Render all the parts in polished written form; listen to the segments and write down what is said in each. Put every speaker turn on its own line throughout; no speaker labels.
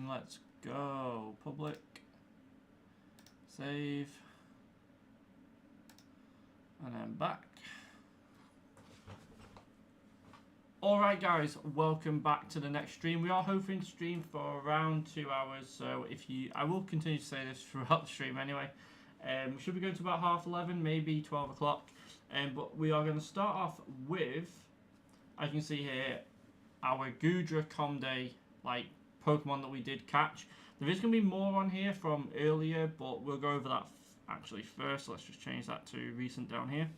Let's go. Public. Save. And then back. Alright guys, welcome back to the next stream. We are hoping to stream for around 2 hours, so I will continue to say this throughout the stream anyway. We should be going to about 11:30, maybe 12 o'clock. But we are going to start off with, as you can see here, our GOODRA Comday, like, Pokemon that we did catch. There is going to be more on here from earlier, but we'll go over that actually first. So let's just change that to recent down here.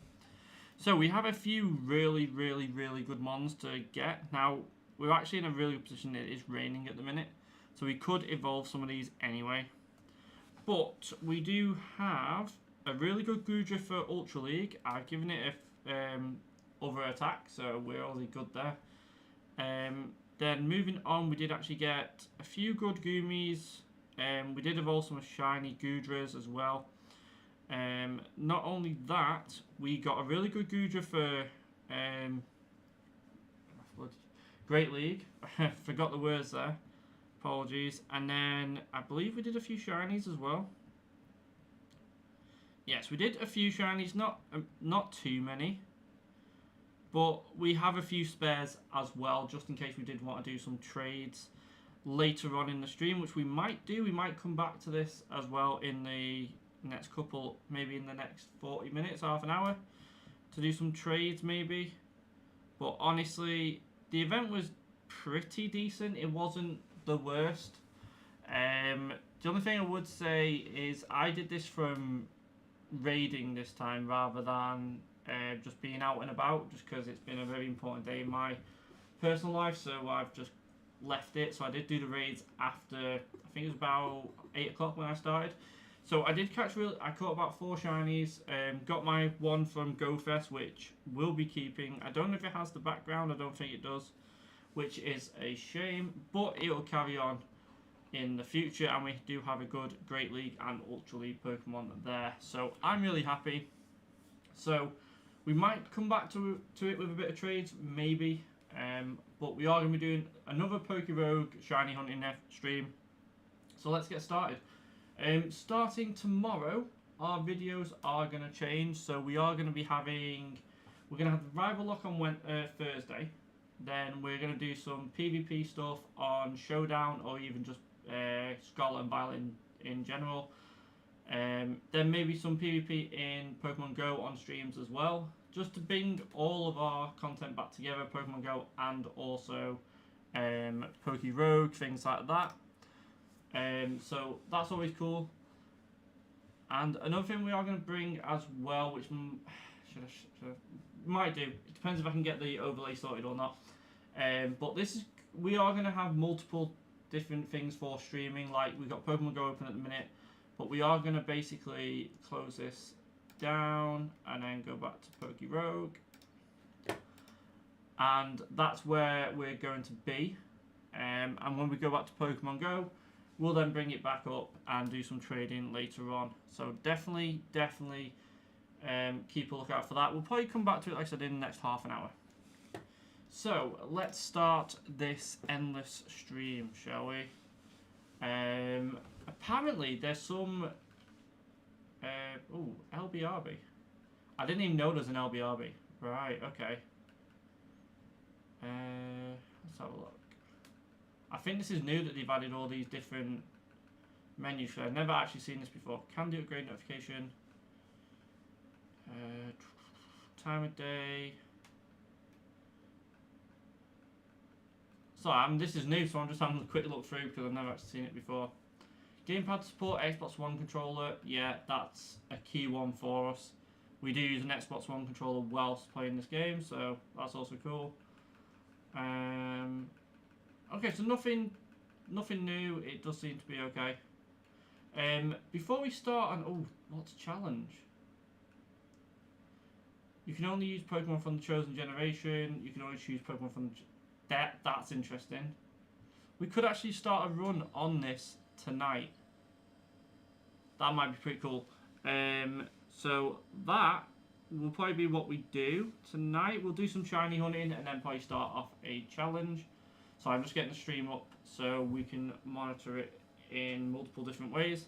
So we have a few really good mons to get. Now, we're actually in a really good position. It is raining at the minute, so we could evolve some of these anyway. But we do have a really good GOODRA for Ultra League. I've given it a other attack, so we're already good there. Then moving on, we did actually get a few good Goomies. We did evolve some shiny GOODRAs as well. Not only that, we got a really good GOODRA for Great League. Forgot the words there. Apologies. And then I believe we did a few shinies as well. Yes, we did a few shinies, not too many. But we have a few spares as well, just in case we did want to do some trades later on in the stream, which we might do. We might come back to this as well in the next couple, maybe in the next 40 minutes, half an hour, to do some trades maybe. But honestly, the event was pretty decent. It wasn't the worst. The only thing I would say is I did this from raiding this time rather than just being out and about, just because it's been a very important day in my personal life, so I've just left it. So I did do the raids after, I think it was about 8 o'clock when I started. So I did catch I caught about 4 shinies, got my one from GoFest, which we'll be keeping. I don't know if it has the background, I don't think it does, which is a shame, but it will carry on in the future, and we do have a good Great League and Ultra League Pokemon there, so I'm really happy. So we might come back to it with a bit of trades, maybe, but we are going to be doing another Pokerogue shiny hunting stream, so let's get started. Starting tomorrow, our videos are going to change, so we are going to be having, we're going to have the Rival Lock on Thursday, then we're going to do some PvP stuff on Showdown, or even just Scarlet and Violet in general. Then maybe some PvP in Pokemon Go on streams as well, just to bring all of our content back together, Pokemon Go and also Pokerogue, things like that. So that's always cool. And another thing we are going to bring as well, which might do, it depends if I can get the overlay sorted or not. But we are going to have multiple different things for streaming. Like, we've got Pokemon Go open at the minute, but we are going to basically close this down and then go back to Pokerogue, and that's where we're going to be. And when we go back to Pokemon Go, we'll then bring it back up and do some trading later on. So definitely keep a lookout for that. We'll probably come back to it, like I said, in the next half an hour. So let's start this endless stream, shall we? Apparently there's some LBRB. I didn't even know there's an LBRB. Right, okay. Let's have a look. I think this is new that they've added all these different menus. I've never actually seen this before. Can do upgrade notification. Time of day. So this is new, so I'm just having a quick look through because I've never actually seen it before. Gamepad support, Xbox One controller. Yeah, that's a key one for us. We do use an Xbox One controller whilst playing this game, so that's also cool. Okay, so nothing new. It does seem to be okay. Before we start on, what's challenge? You can only use Pokemon from the chosen generation. You can only choose Pokemon from that's interesting. We could actually start a run on this tonight. That might be pretty cool. So that will probably be what we do tonight. We'll do some shiny hunting and then probably start off a challenge. So I'm just getting the stream up so we can monitor it in multiple different ways.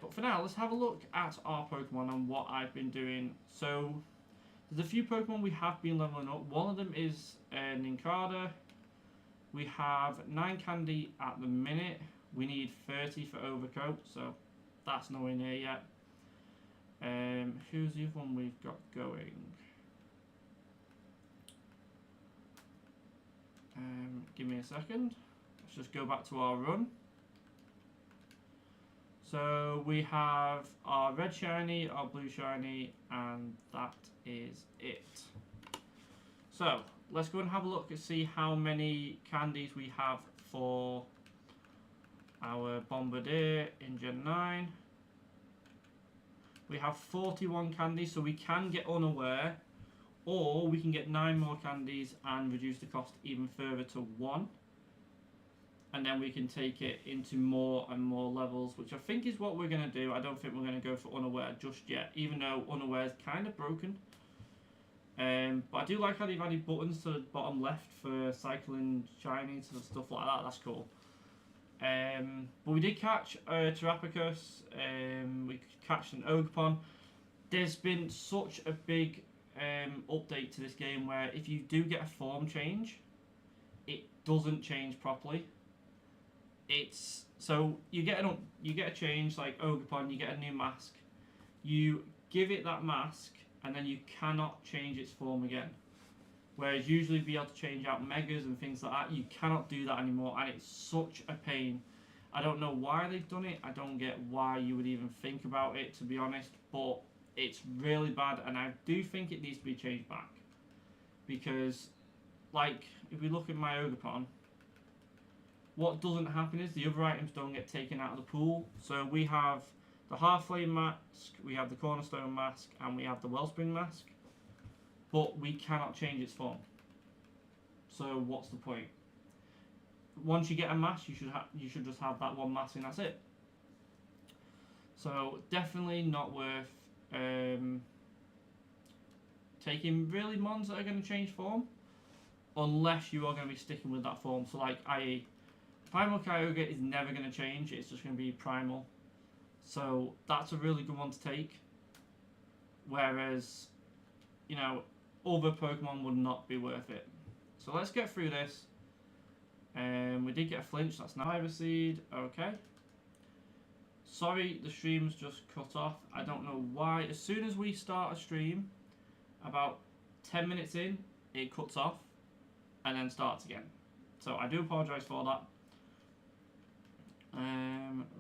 But for now, let's have a look at our Pokemon and what I've been doing. So there's a few Pokemon we have been leveling up. One of them is Nincada. We have 9 candy at the minute. We need 30 for Overcoat, so that's nowhere near yet. Who's the other one we've got going? Give me a second. Let's just go back to our run. So we have our red shiny, our blue shiny, and that is it. So let's go and have a look and see how many candies we have for our Bombardier in Gen 9. We have 41 candies, so we can get Unaware, or we can get 9 more candies and reduce the cost even further to 1. And then we can take it into more and more levels, which I think is what we're going to do. I don't think we're going to go for Unaware just yet, even though Unaware is kind of broken. But I do like how they've added buttons to the bottom left for cycling shinies and stuff like that. That's cool. But we did catch Terrapicus. We catched an Ogerpon. There's been such a big update to this game where if you do get a form change, it doesn't change properly. It's so you get a change like Ogerpon, you get a new mask. You give it that mask, and then you cannot change its form again. Whereas usually be able to change out megas and things like that, you cannot do that anymore, and it's such a pain. I don't know why they've done it. I don't get why you would even think about it, to be honest. But it's really bad, and I do think it needs to be changed back. Because, like, if we look at my Ogerpon, what doesn't happen is the other items don't get taken out of the pool. So we have the Half-Flame mask, we have the Cornerstone mask, and we have the Wellspring mask. But we cannot change its form. So what's the point? Once you get a mask, you should just have that one mask and that's it. So definitely not worth taking really mons that are going to change form, unless you are going to be sticking with that form. So like i.e. Primal Kyogre is never going to change, it's just going to be Primal. So that's a really good one to take. Whereas, you know, other Pokemon would not be worth it. So let's get through this. We did get a flinch, that's now Seed, okay. Sorry, the stream's just cut off. I don't know why. As soon as we start a stream, about 10 minutes in, it cuts off and then starts again. So I do apologise for that.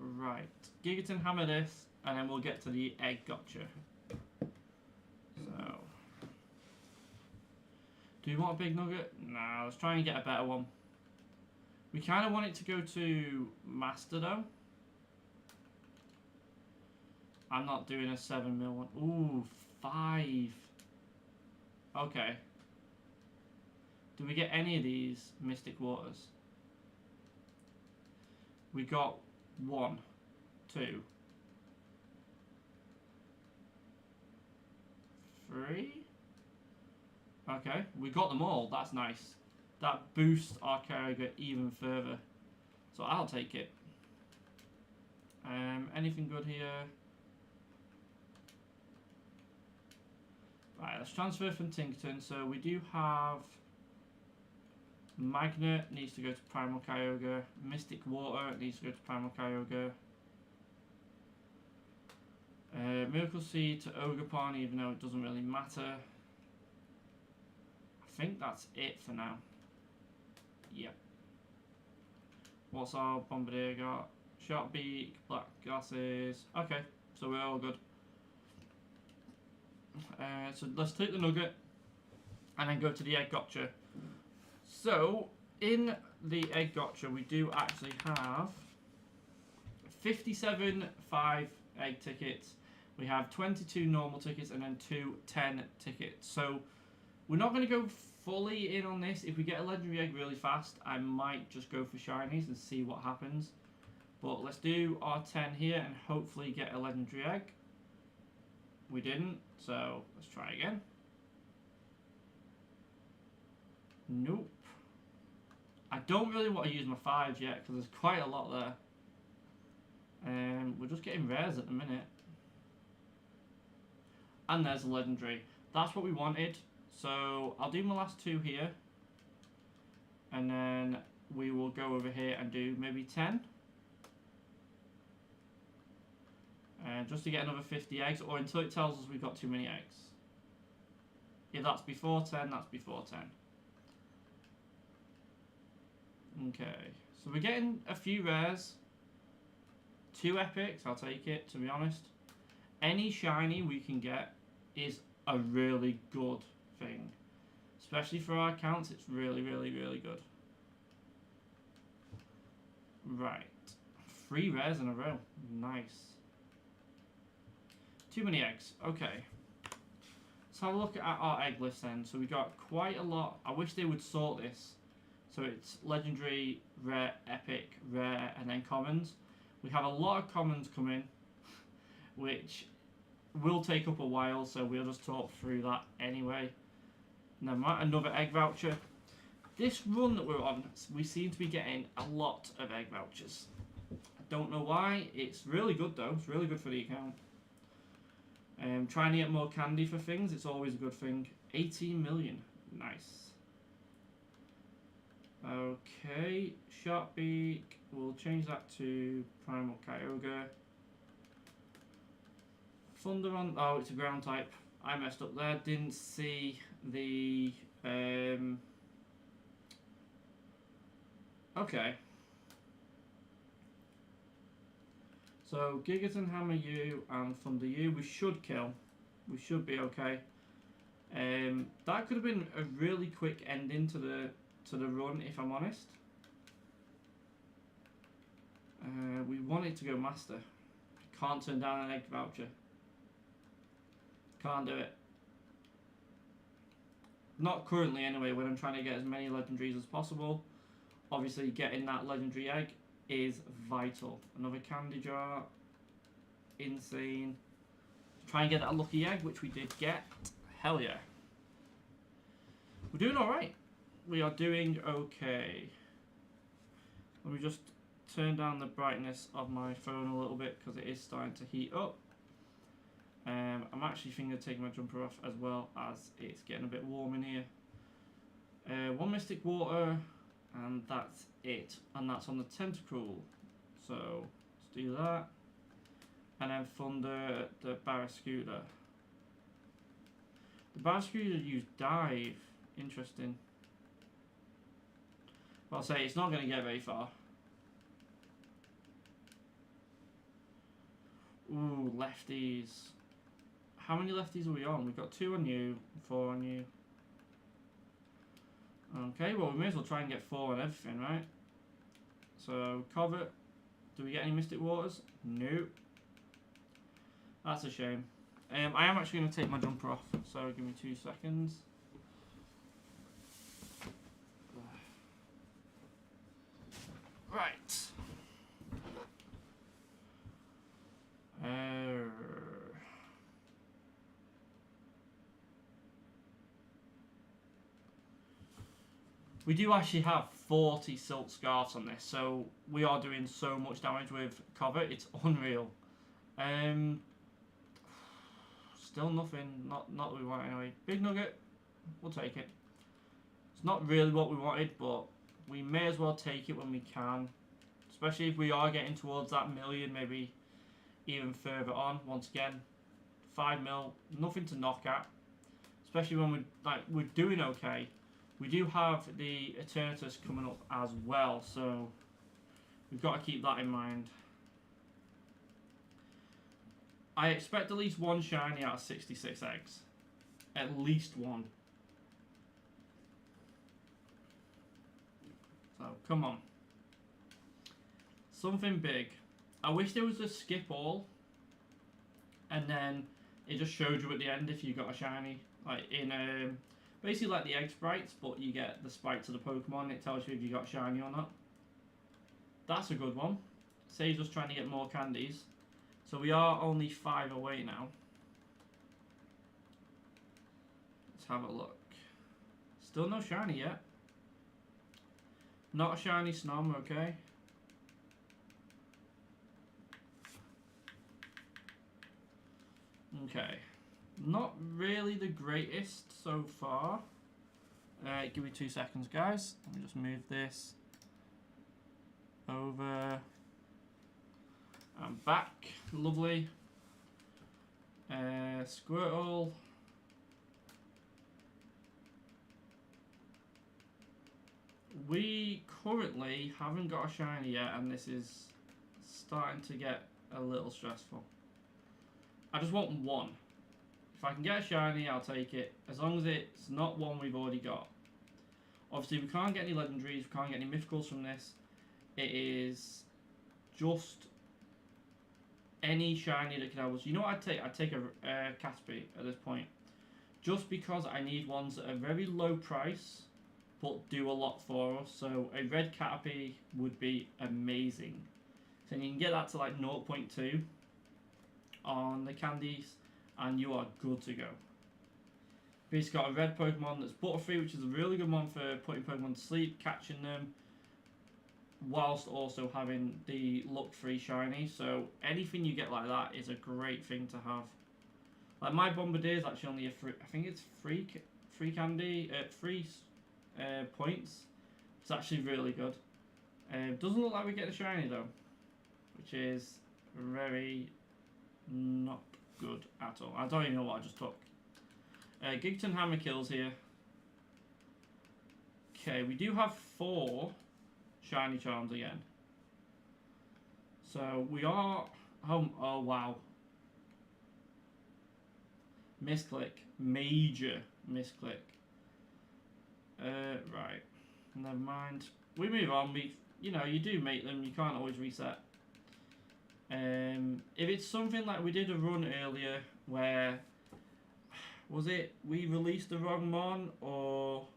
Right, Gigaton Hammer this, and then we'll get to the Egg Gotcha. So, do you want a big nugget? Nah, let's try and get a better one. We kind of want it to go to Master though. I'm not doing a 7 mil one. Ooh, 5. Okay. Do we get any of these Mystic Waters? We got 1, 2, 3. Okay, we got them all. That's nice. That boosts our Kyogre even further. So I'll take it. Anything good here? Right, let's transfer from Tinkaton. So we do have Magnet needs to go to Primal Kyogre. Mystic Water needs to go to Primal Kyogre. Miracle Seed to Ogerpon, even though it doesn't really matter. I think that's it for now. Yep. What's our Bombardier got? Sharp Beak, Black Glasses. Okay, so we're all good. So let's take the nugget and then go to the Egg Gotcha. So in the Egg Gotcha we do actually have 57 5 egg tickets. We have 22 normal tickets and then 2 10 tickets. So we're not going to go fully in on this. If we get a legendary egg really fast, I might just go for shinies and see what happens. But let's do our 10 here and hopefully get a legendary egg. We didn't, so let's try again. Nope. I don't really want to use my 5s yet because there's quite a lot there. We're just getting rares at the minute. And there's a legendary. That's what we wanted. So I'll do my last 2 here. And then we will go over here and do maybe 10. Just to get another 50 eggs, or until it tells us we've got too many eggs. If that's before 10, that's before 10. Okay, so we're getting a few rares. 2 epics, I'll take it, to be honest. Any shiny we can get is a really good thing. Especially for our accounts, it's really, really, really good. Right. 3 rares in a row. Nice. Too many eggs. Okay. Let's have a look at our egg list then. So we got quite a lot. I wish they would sort this. So it's legendary, rare, epic, rare, and then commons. We have a lot of commons coming, which will take up a while, so we'll just talk through that anyway. Never mind, another egg voucher. This run that we're on, we seem to be getting a lot of egg vouchers. I don't know why. It's really good though. It's really good for the account. Trying to get more candy for things, it's always a good thing. 18 million. Nice. Okay, Sharkbeak. We'll change that to Primal Kyogre. Thunder on. Oh, it's a ground type. I messed up there. Didn't see the. Okay. So Gigaton, Hammer U, and Thunder U, we should kill. We should be okay. That could have been a really quick ending to the run, if I'm honest. We want it to go Master. Can't turn down an egg voucher. Can't do it. Not currently anyway, when I'm trying to get as many legendaries as possible. Obviously getting that legendary egg is vital. Another candy jar. Insane. Try and get that lucky egg, which we did get. Hell yeah. We're doing alright. We are doing okay. Let me just turn down the brightness of my phone a little bit because it is starting to heat up. I'm actually thinking of taking my jumper off as well as it's getting a bit warm in here. 1 Mystic Water, and that's it. And that's on the Tentacle. So let's do that. And then Thunder, the Barraskewda. The Barraskewda used Dive. Interesting. But I'll say it's not going to get very far. Ooh, lefties. How many lefties are we on? We've got 2 on you, 4 on you. Okay, well we may as well try and get 4 on everything, right? So, Covet. Do we get any Mystic Waters? Nope. That's a shame. I am actually going to take my jumper off, so give me 2 seconds. Right. We do actually have 40 Silk Scarves on this, so we are doing so much damage with Covet, it's unreal. Still nothing, not that we want anyway. Big Nugget, we'll take it. It's not really what we wanted, but we may as well take it when we can. Especially if we are getting towards that million, maybe even further on. Once again, 5 mil, nothing to knock at. Especially when we're doing okay. We do have the Eternatus coming up as well, so we've got to keep that in mind. I expect at least 1 shiny out of 66 eggs. At least 1. So, come on. Something big. I wish there was a skip all. And then it just showed you at the end if you got a shiny. Like in basically like the egg sprites, but you get the sprites of the Pokemon. It tells you if you got shiny or not. That's a good one. Saves us trying to get more candies. So we are only 5 away now. Let's have a look. Still no shiny yet. Not a shiny Snom, okay. Okay. Not really the greatest so far. Give me 2 seconds, guys. Let me just move this over. I'm back. Lovely. Squirtle. We currently haven't got a shiny yet, and this is starting to get a little stressful. I just want one. If I can get a shiny, I'll take it, as long as it's not one we've already got. Obviously, we can't get any legendaries, we can't get any mythicals from this. It is just any shiny that can help us. You know what I'd take? I'd take a Caterpie at this point. Just because I need ones that are very low price, but do a lot for us. So a red Caterpie would be amazing. So you can get that to like 0.2 on the candies, and you are good to go. He's got a red Pokemon that's Butterfree, which is a really good one for putting Pokemon to sleep, catching them, whilst also having the luck-free shiny. So anything you get like that is a great thing to have. Like my Bombardier is actually only a free, I think it's free candy, free points. It's actually really good. Doesn't look like we get a shiny though, which is very not good at all. I don't even know what I just took. Gigton Hammer kills here. Okay, we do have 4 shiny charms again. So we are... Oh wow. Misclick. Major misclick. Right. Never mind. We move on. You know, you do make them. You can't always reset. If it's something like we did a run earlier where... Was it we released the wrong one or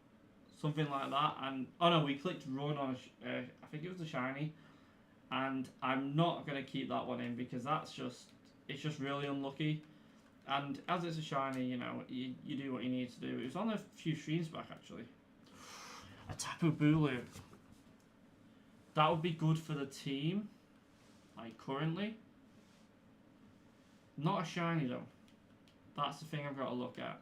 something like that? And oh no, we clicked run on I think it was a shiny, and I'm not gonna keep that one in because it's just really unlucky. And as it's a shiny, you know, you do what you need to do. It was on a few streams back actually. A Tapu Bulu. That would be good for the team. Like currently, not a shiny though. That's the thing I've got to look at.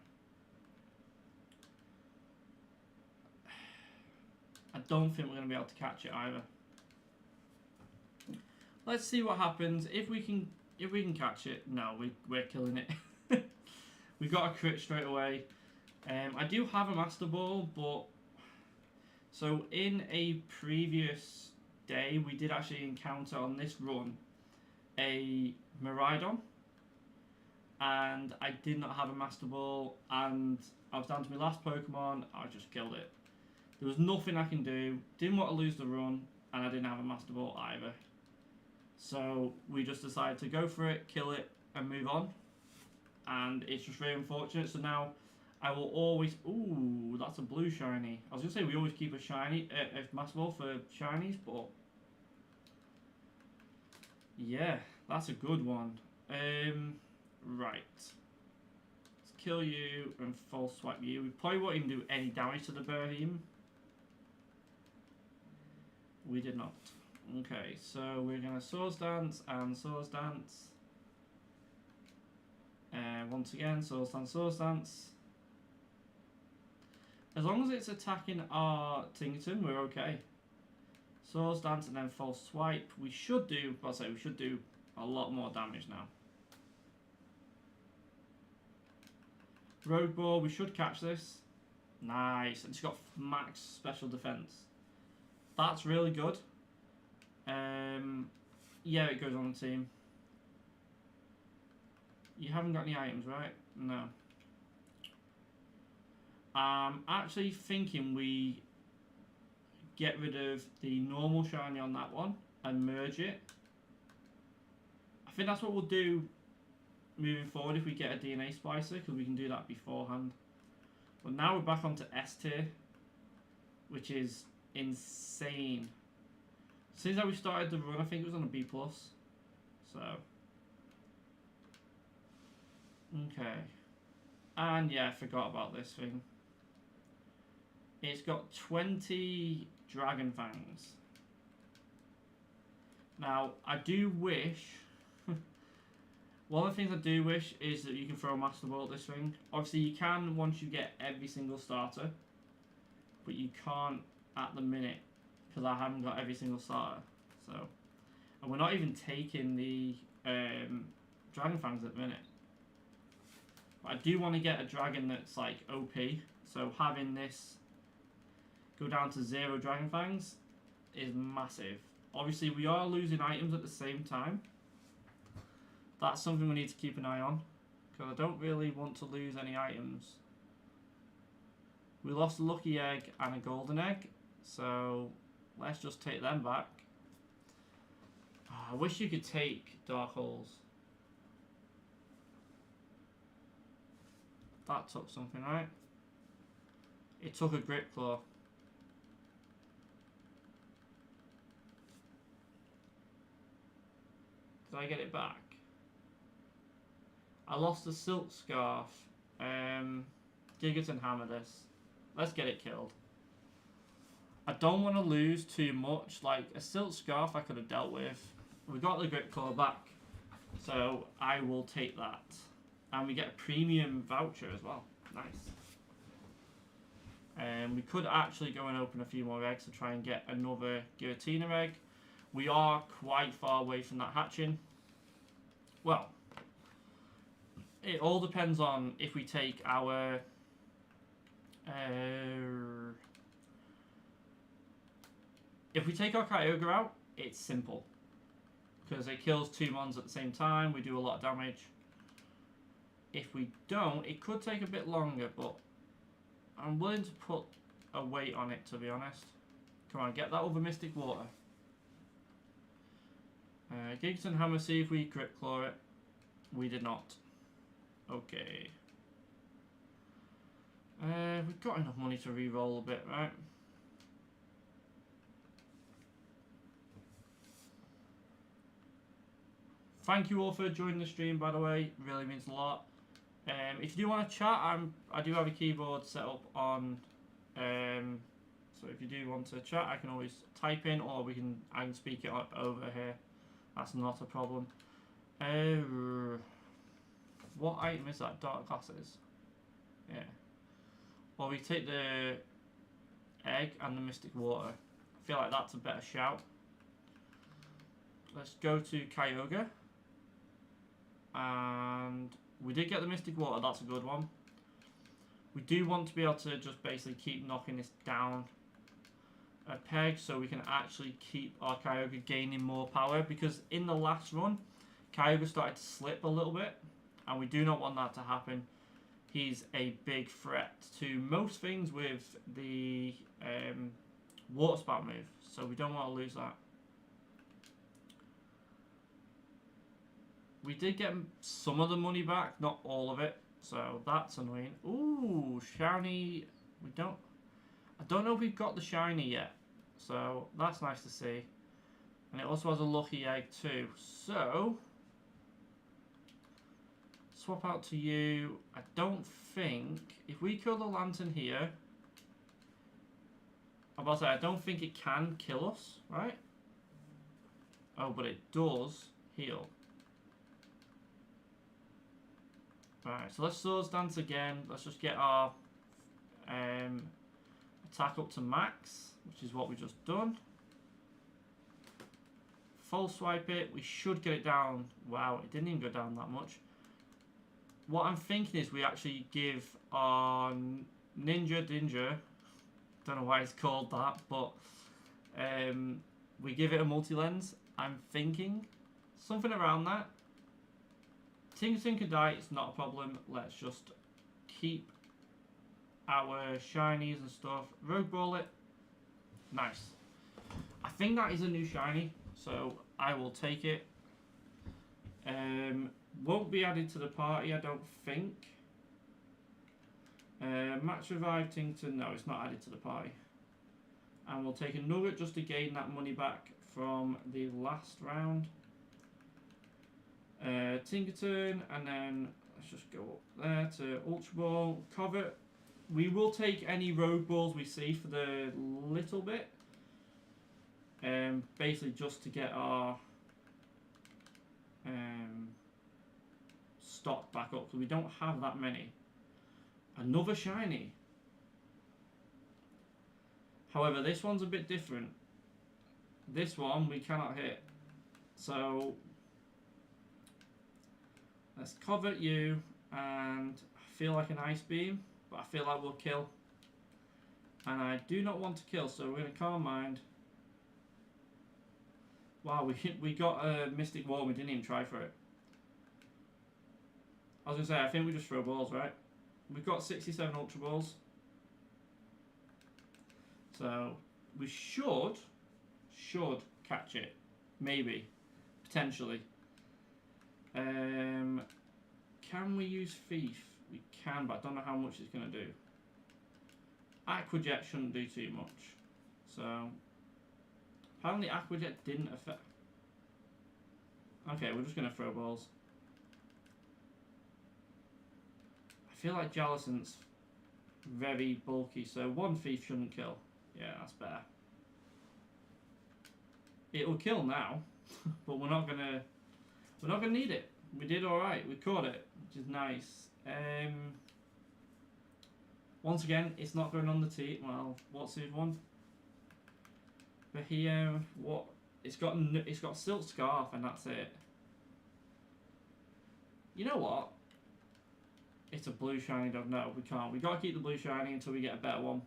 I don't think we're going to be able to catch it either. Let's see what happens if we can catch it. No, we're killing it. We got a crit straight away. I do have a Master Ball, but so in a previous day we did actually encounter on this run a Miraidon. And I did not have a Master Ball, and I was down to my last Pokemon. I just killed it. There was nothing I can do. Didn't want to lose the run, and I didn't have a Master Ball either. So we just decided to go for it, kill it, and move on. And it's just very unfortunate. So now I will always... Ooh, that's a blue shiny. I was going to say we always keep a shiny, a Master Ball for shinies, but... Yeah, that's a good one. Right. Let's kill you and false swipe you. We probably won't even do any damage to the Behemoth. We did not. Okay, so we're going to Swords Dance and Swords Dance. Once again, Swords Dance, Swords Dance. As long as it's attacking our Tinkaton, we're okay. Swords Dance and then false swipe. We should do, I'll say we should do a lot more damage now. Road Ball, we should catch this. Nice. And it's got max special defense. That's really good. Yeah, it goes on the team. You haven't got any items, right? No. I'm actually thinking we get rid of the normal shiny on that one and merge it. I think that's what we'll do moving forward if we get a DNA Splicer, because we can do that beforehand. But now we're back onto S tier, which is insane. Since we started the run, I think it was on a B+. So, okay. And yeah, I forgot about this thing. It's got 20 Dragon Fangs. Now, I do wish... one of the things I do wish is that you can throw a Master Ball at this thing. Obviously, you can once you get every single starter. But you can't at the minute, because I haven't got every single starter. So, and we're not even taking the Dragon Fangs at the minute. But I do want to get a dragon that's like OP. So having this go down to 0 Dragon Fangs is massive. Obviously, we are losing items at the same time. That's something we need to keep an eye on, because I don't really want to lose any items. We lost a lucky egg and a golden egg, so let's just take them back. I wish you could take dark holes. That took something, right? It took a grip claw. Did I get it back? I lost a silk scarf. Tinkaton hammer this. Let's get it killed. I don't want to lose too much. Like a silk scarf I could have dealt with. We got the grip claw back, so I will take that. And we get a premium voucher as well. Nice. We could actually go and open a few more eggs to try and get another Giratina egg. We are quite far away from that hatching. Well, it all depends on if we take our... if we take our Kyogre out, it's simple. Because it kills 2 mons at the same time, we do a lot of damage. If we don't, it could take a bit longer, but I'm willing to put a weight on it, to be honest. Come on, get that other Mystic Water. Tinkaton hammer, see if we grip claw it. We did not. Okay. We've got enough money to re-roll a bit, right? Thank you all for joining the stream, by the way. It really means a lot. If you do want to chat, I do have a keyboard set up on. So if you do want to chat, I can always type in, or I can speak it up over here. That's not a problem. What item is that? Dark glasses. Yeah. Well, we take the egg and the Mystic Water. I feel like that's a better shout. Let's go to Kyogre. And we did get the Mystic Water, that's a good one. We do want to be able to just basically keep knocking this down a peg so we can actually keep our Kyogre gaining more power, because in the last run, Kyogre started to slip a little bit, and we do not want that to happen. He's a big threat to most things with the water spout move, so we don't want to lose that. We did get some of the money back, not all of it, so that's annoying. Ooh, shiny. I don't know if we've got the shiny yet, so that's nice to see. And it also has a lucky egg too. So, swap out to you. I don't think, if we kill the lantern here, I'm about to say, I don't think it can kill us, right? Oh, but it does heal. Alright, so let's Swords Dance again. Let's just get our attack up to max, which is what we just done. False Swipe it. We should get it down. Wow, it didn't even go down that much. What I'm thinking is we actually give our Ninja Dinger, don't know why it's called that, but we give it a multi-lens. I'm thinking something around that. Tinkaton can die, it's not a problem. Let's just keep our shinies and stuff. Rogue Ball it. Nice. I think that is a new shiny, so I will take it. Won't be added to the party, I don't think. Match Revive Tinkaton, no, it's not added to the party. And we'll take a nugget just to gain that money back from the last round. Tinkaton, and then let's just go up there to Ultra Ball. Covet. We will take any Rogue Balls we see for the little bit. Basically just to get our stock back up, because we don't have that many. Another shiny. However, this one's a bit different. This one we cannot hit. So let's covet you, and I feel like an ice beam, but I feel like we'll kill. And I do not want to kill, so we're going to calm mind. Wow, we got a Mystic Wall, we didn't even try for it. I was going to say, I think we just throw balls, right? We've got 67 Ultra Balls. So we should catch it. Maybe. Potentially. Can we use Thief? We can, but I don't know how much it's going to do. Aqua Jet shouldn't do too much. So apparently Aqua Jet didn't affect. Okay, we're just going to throw balls. I feel like Jellicent's very bulky, so one Thief shouldn't kill. Yeah, that's better. It'll kill now, but we're not gonna need it. We did all right. We caught it, which is nice. Once again, it's not going on the tee. Well, what's the one? But here, what? It's got Silk Scarf, and that's it. You know what? It's a blue shiny dog. No, we can't. We gotta keep the blue shiny until we get a better one.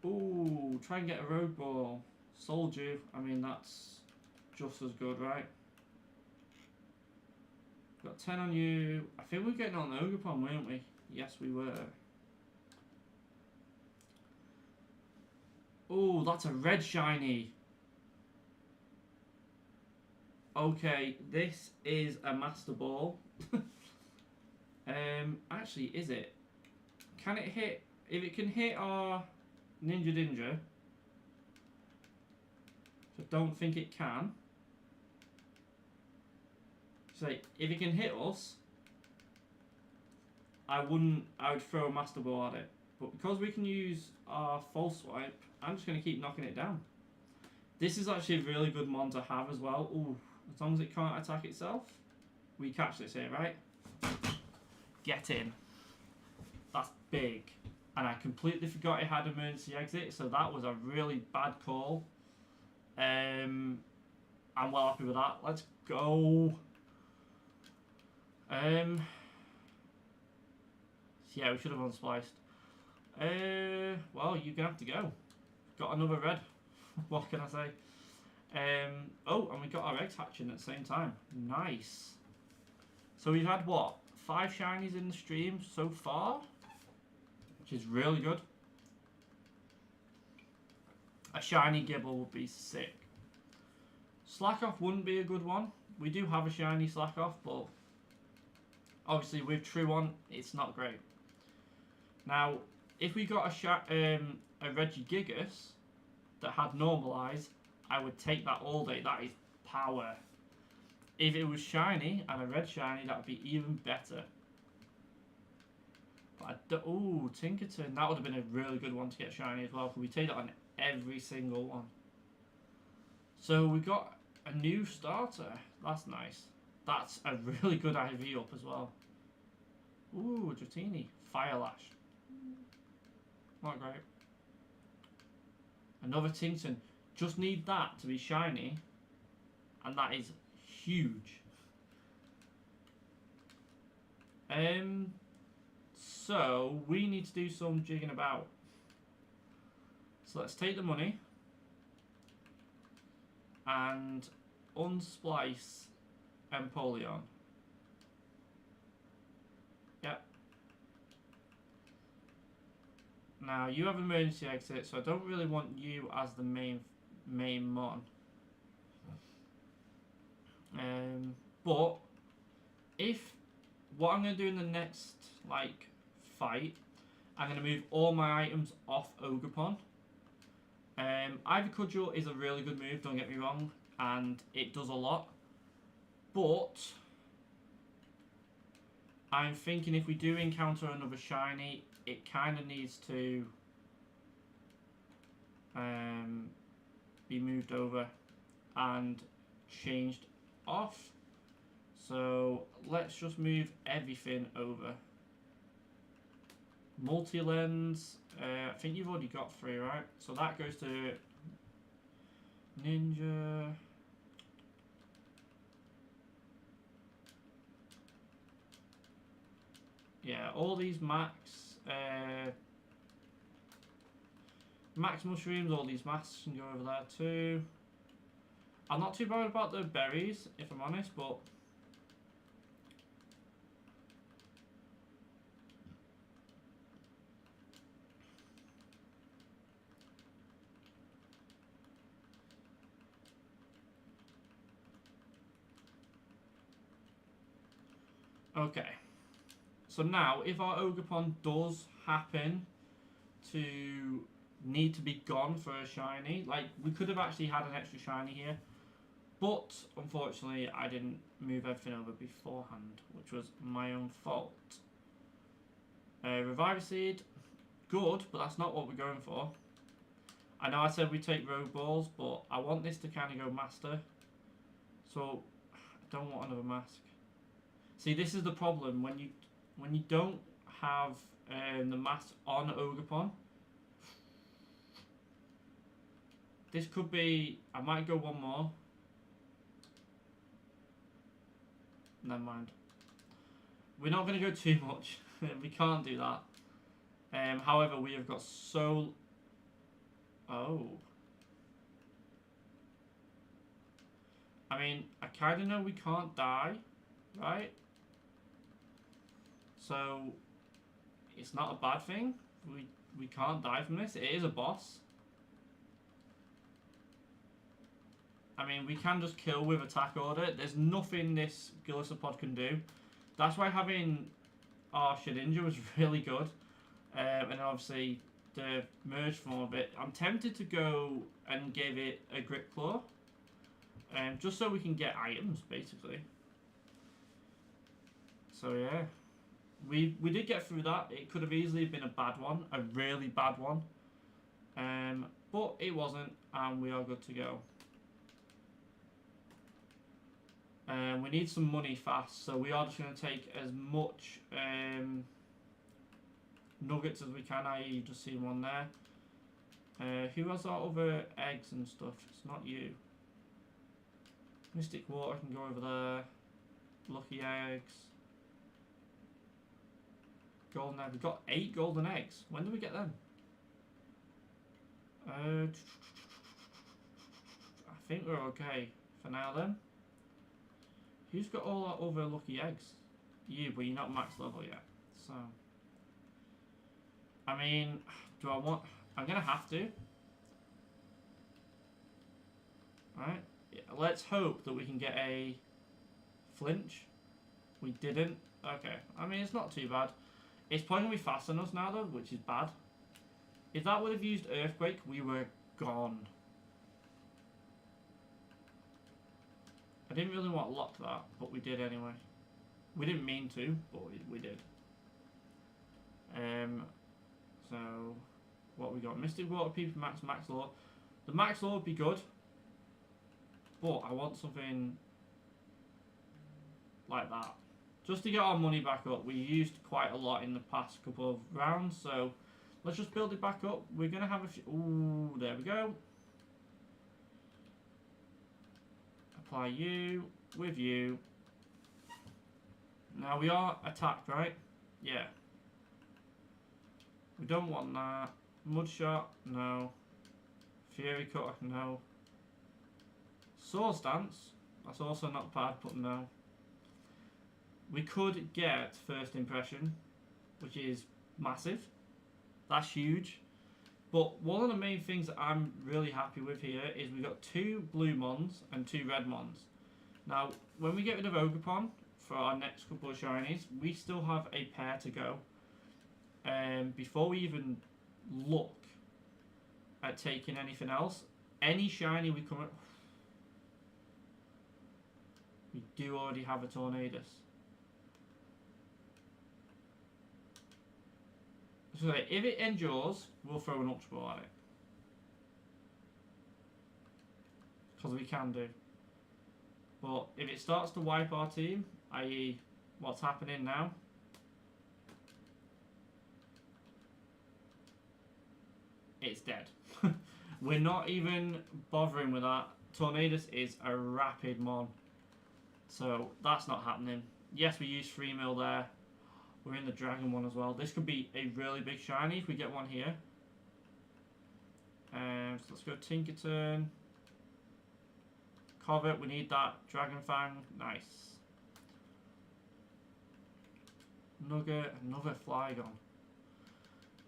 Ooh, try and get a road ball. Sold you. I mean, that's just as good, right? Got 10 on you. I think we were getting on the Ogerpon, weren't we? Yes, we were. Ooh, that's a red shiny. Okay, this is a Master Ball. Actually, is it? Can it hit? If it can hit our Ninja Dinja, I don't think it can. So if it can hit us, I would throw a Master Ball at it. But because we can use our False Swipe, I'm just going to keep knocking it down. This is actually a really good mon to have as well. Ooh, as long as it can't attack itself, we catch this here, right? Get in. That's big. And I completely forgot it had emergency exit, so that was a really bad call. I'm well happy with that. Let's go. Yeah, we should have unspliced. Well, you're gonna have to go. Got another red. What can I say? Oh, and we got our eggs hatching at the same time. Nice. So we've had what? 5 shinies in the stream so far, which is really good. A shiny Gibble would be sick. Slack Off wouldn't be a good one. We do have a shiny Slack Off, but obviously with Truon, it's not great. Now, if we got a Regigigas that had Normalize, I would take that all day. That is power. If it was shiny and a red shiny, that would be even better. But ooh, Tinkaton, that would have been a really good one to get shiny as well. Could we take that on every single one? So we got a new starter. That's nice. That's a really good IV up as well. Ooh, Dratini, Fire Lash. Not great. Another Tintin. Just need that to be shiny, and that is huge. So we need to do some jigging about. So let's take the money and unsplice Empoleon. Yep. Now you have emergency exit, so I don't really want you as the main mon. But if what I'm going to do in the next fight, I'm going to move all my items off Ogerpon. Ivy Cudgel is a really good move, don't get me wrong, and it does a lot. But I'm thinking if we do encounter another shiny, it kind of needs to be moved over and changed off. So let's just move everything over. Multi-lens, I think you've already got 3, right? So that goes to Ninja. Yeah, all these max mushrooms, all these masks can go over there too. I'm not too bothered about the berries, if I'm honest, but okay. So now, if our Ogerpon does happen to need to be gone for a shiny, like we could have actually had an extra shiny here, but unfortunately I didn't move everything over beforehand, which was my own fault. Reviver Seed, good, but that's not what we're going for. I know I said we take Rogue Balls, but I want this to kind of go Master, so I don't want another mask. See, this is the problem when you don't have the mask on Ogerpon. This could be, I might go one more. Never mind. We're not going to go too much. We can't do that. However, we have got so... Oh. I mean, I kind of know we can't die, right? So, it's not a bad thing. We can't die from this. It is a boss. I mean, we can just kill with attack order. There's nothing this Golisopod can do. That's why having our Shedinja was really good. And obviously, the merge form of it. I'm tempted to go and give it a Grip Claw. Just so we can get items, basically. So, yeah. We did get through that. It could have easily been a bad one. A really bad one. But it wasn't. And we are good to go. We need some money fast, so we are just going to take as much nuggets as we can. I just seen one there. Who has our other eggs and stuff? It's not you. Mystic Water can go over there. Lucky Eggs. Golden Egg. We've got 8 golden eggs. When do we get them? I think we're okay for now then. Who's got all our other lucky eggs? You, but you're not max level yet. So, I mean, do I want... I'm going to have to. Right. Yeah, let's hope that we can get a flinch. We didn't. Okay. I mean, it's not too bad. It's probably going to be faster than us now, though, which is bad. If that would have used Earthquake, we were gone. I didn't really want to lock that, but we did anyway. We didn't mean to, but we did. So, what we got? Mystic Water, Peep, Max Law. The Max Law would be good, but I want something like that. Just to get our money back up. We used quite a lot in the past couple of rounds, so let's just build it back up. We're going to have a few... Ooh, there we go. Apply you with you. Now we are attacked, right? Yeah. We don't want that. Mud Shot, no. Fury Cutter, no. Swords Dance, that's also not bad, but no. We could get First Impression, which is massive. That's huge. But one of the main things that I'm really happy with here is we've got 2 blue Mons and 2 red Mons. Now, when we get rid of Ogerpon for our next couple of shinies, we still have a pair to go. Before we even look at taking anything else, any shiny we come at... We do already have a Tornadus. So if it endures, we'll throw an Ultra Ball at it. because we can do. But if it starts to wipe our team, i.e. what's happening now, it's dead. We're not even bothering with that. Tornadus is a rapid mon, so that's not happening. Yes, we use 3 mil there. We're in the dragon one as well. This could be a really big shiny if we get one here. So let's go Tinkaton. Covet, we need that. Dragon Fang, nice. Nugget, another Flygon.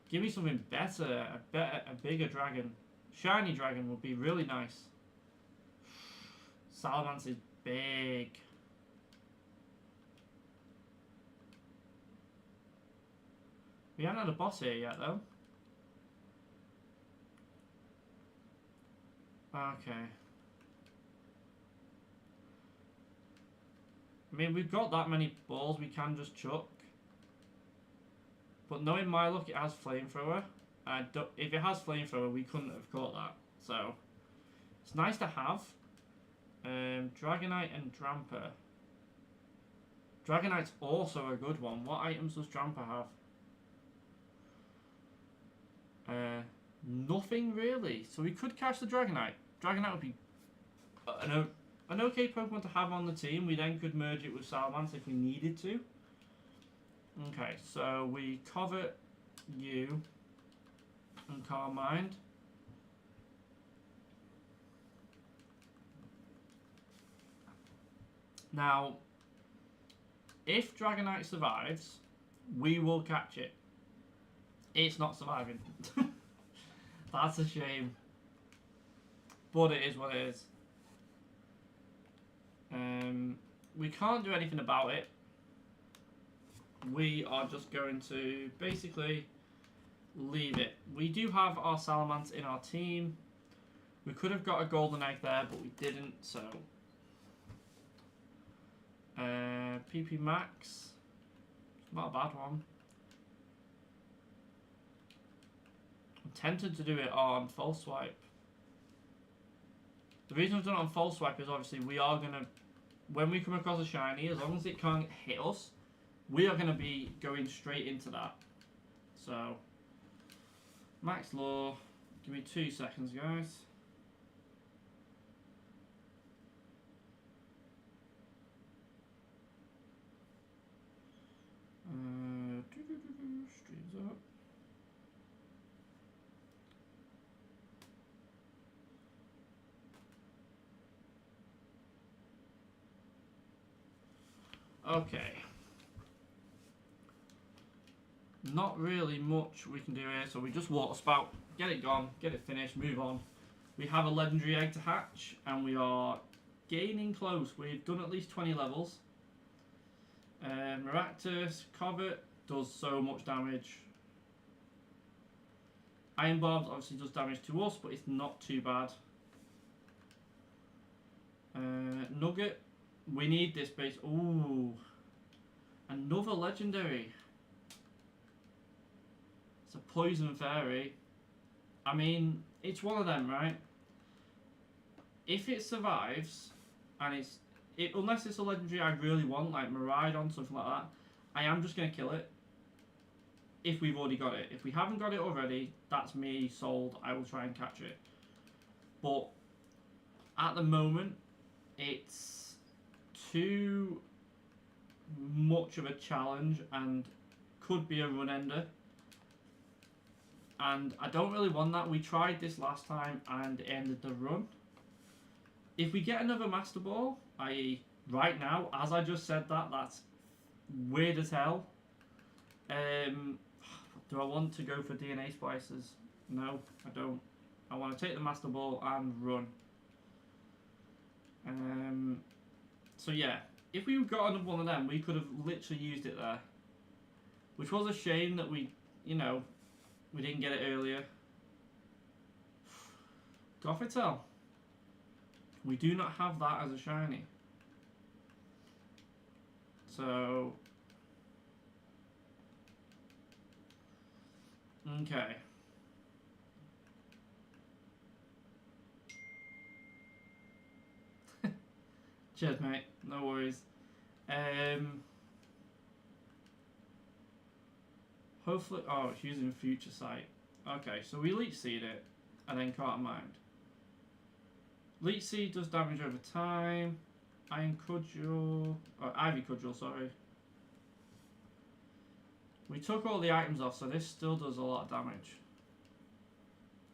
Give me something better, a bigger dragon. Shiny dragon would be really nice. Salamence is big. We haven't had a boss here yet, though. Okay. I mean, we've got that many balls we can just chuck. But knowing my luck, it has Flamethrower. If it has Flamethrower, we couldn't have caught that. So, it's nice to have. Dragonite and Dramper. Dragonite's also a good one. What items does Dramper have? Nothing really. So we could catch the Dragonite. Dragonite would be an okay Pokemon to have on the team. We then could merge it with Salamence if we needed to. Okay, so we covet you and Calm Mind. Now, if Dragonite survives, we will catch it. It's not surviving. That's a shame. But it is what it is. We can't do anything about it. We are just going to basically leave it. We do have our Salamence in our team. We could have got a golden egg there, but we didn't, so... PP Max. Not a bad one. I'm tempted to do it on False Swipe. The reason I've done it on False Swipe is obviously we are going to, when we come across a shiny, as long as it can't hit us, we are going to be going straight into that. So, Max Law, give me 2 seconds, guys. Streams up. Okay. Not really much we can do here, so we just water spout, get it gone, get it finished, move on. We have a legendary egg to hatch, and we are gaining close. We've done at least 20 levels. Maractus, Covet does so much damage. Iron Barbs obviously does damage to us, but it's not too bad. Nugget, we need this base. Ooh, another legendary. It's a Poison Fairy. I mean, it's one of them, right? If it survives, and unless it's a legendary I really want, like Miraidon, something like that, I am just going to kill it. If we've already got it. If we haven't got it already, that's me sold. I will try and catch it. But at the moment, it's too much of a challenge and could be a run ender. And I don't really want that. We tried this last time and it ended the run. If we get another Master Ball, i.e. right now, as I just said that's weird as hell. Do I want to go for DNA Splicers? No, I don't. I want to take the Master Ball and run. So yeah, if we got another one of them, we could have literally used it there. Which was a shame that we didn't get it earlier. Gothitelle. We do not have that as a shiny. So... okay. Cheers, mate. No worries. Hopefully... Oh, it's using Future Sight. Okay, so we Leech Seed it, and then Caught in Mind. Leech Seed does damage over time. Iron Cudgel... Or Ivy Cudgel, sorry. We took all the items off, so this still does a lot of damage.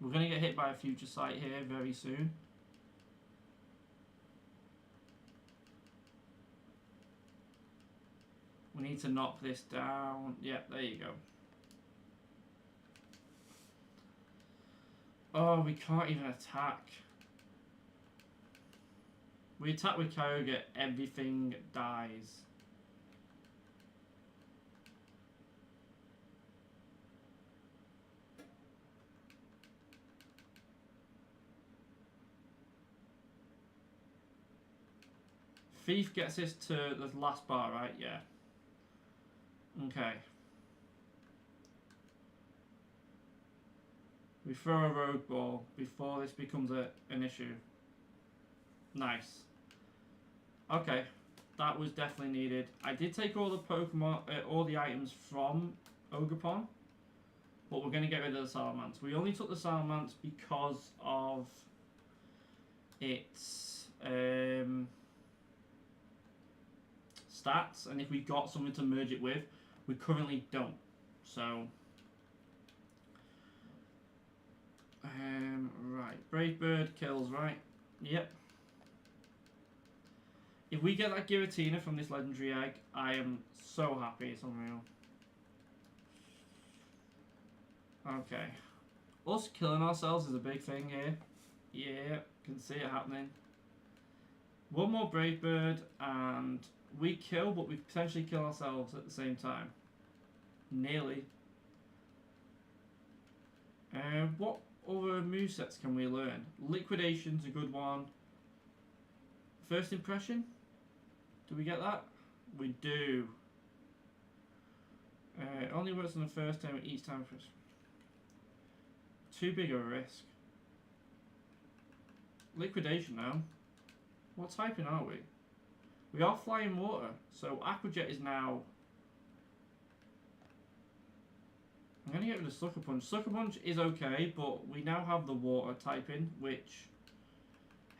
We're going to get hit by a Future Sight here very soon. We need to knock this down. Yep, there you go. Oh, we can't even attack. We attack with Kyogre, everything dies. Thief gets us to the last bar, right? Yeah. Okay. We throw a Rogue Ball before this becomes an issue. Nice. Okay. That was definitely needed. I did take all the Pokemon, all the items from Ogerpon, but we're going to get rid of the Salamence. We only took the Salamence because of its stats, and if we got something to merge it with, we currently don't. So, right, Brave Bird kills, right? Yep. If we get that Giratina from this legendary egg, I am so happy. It's unreal. Okay. Us killing ourselves is a big thing here. Yeah, can see it happening. One more Brave Bird and we kill, but we potentially kill ourselves at the same time. Nearly. What other movesets can we learn? Liquidation's a good one. First Impression? Do we get that? We do. It only works on the first time each time. Too big a risk. Liquidation now. What typing are we? We are Flying Water, so Aqua Jet is now... I'm going to get rid of Sucker Punch. Sucker Punch is okay, but we now have the Water typing, which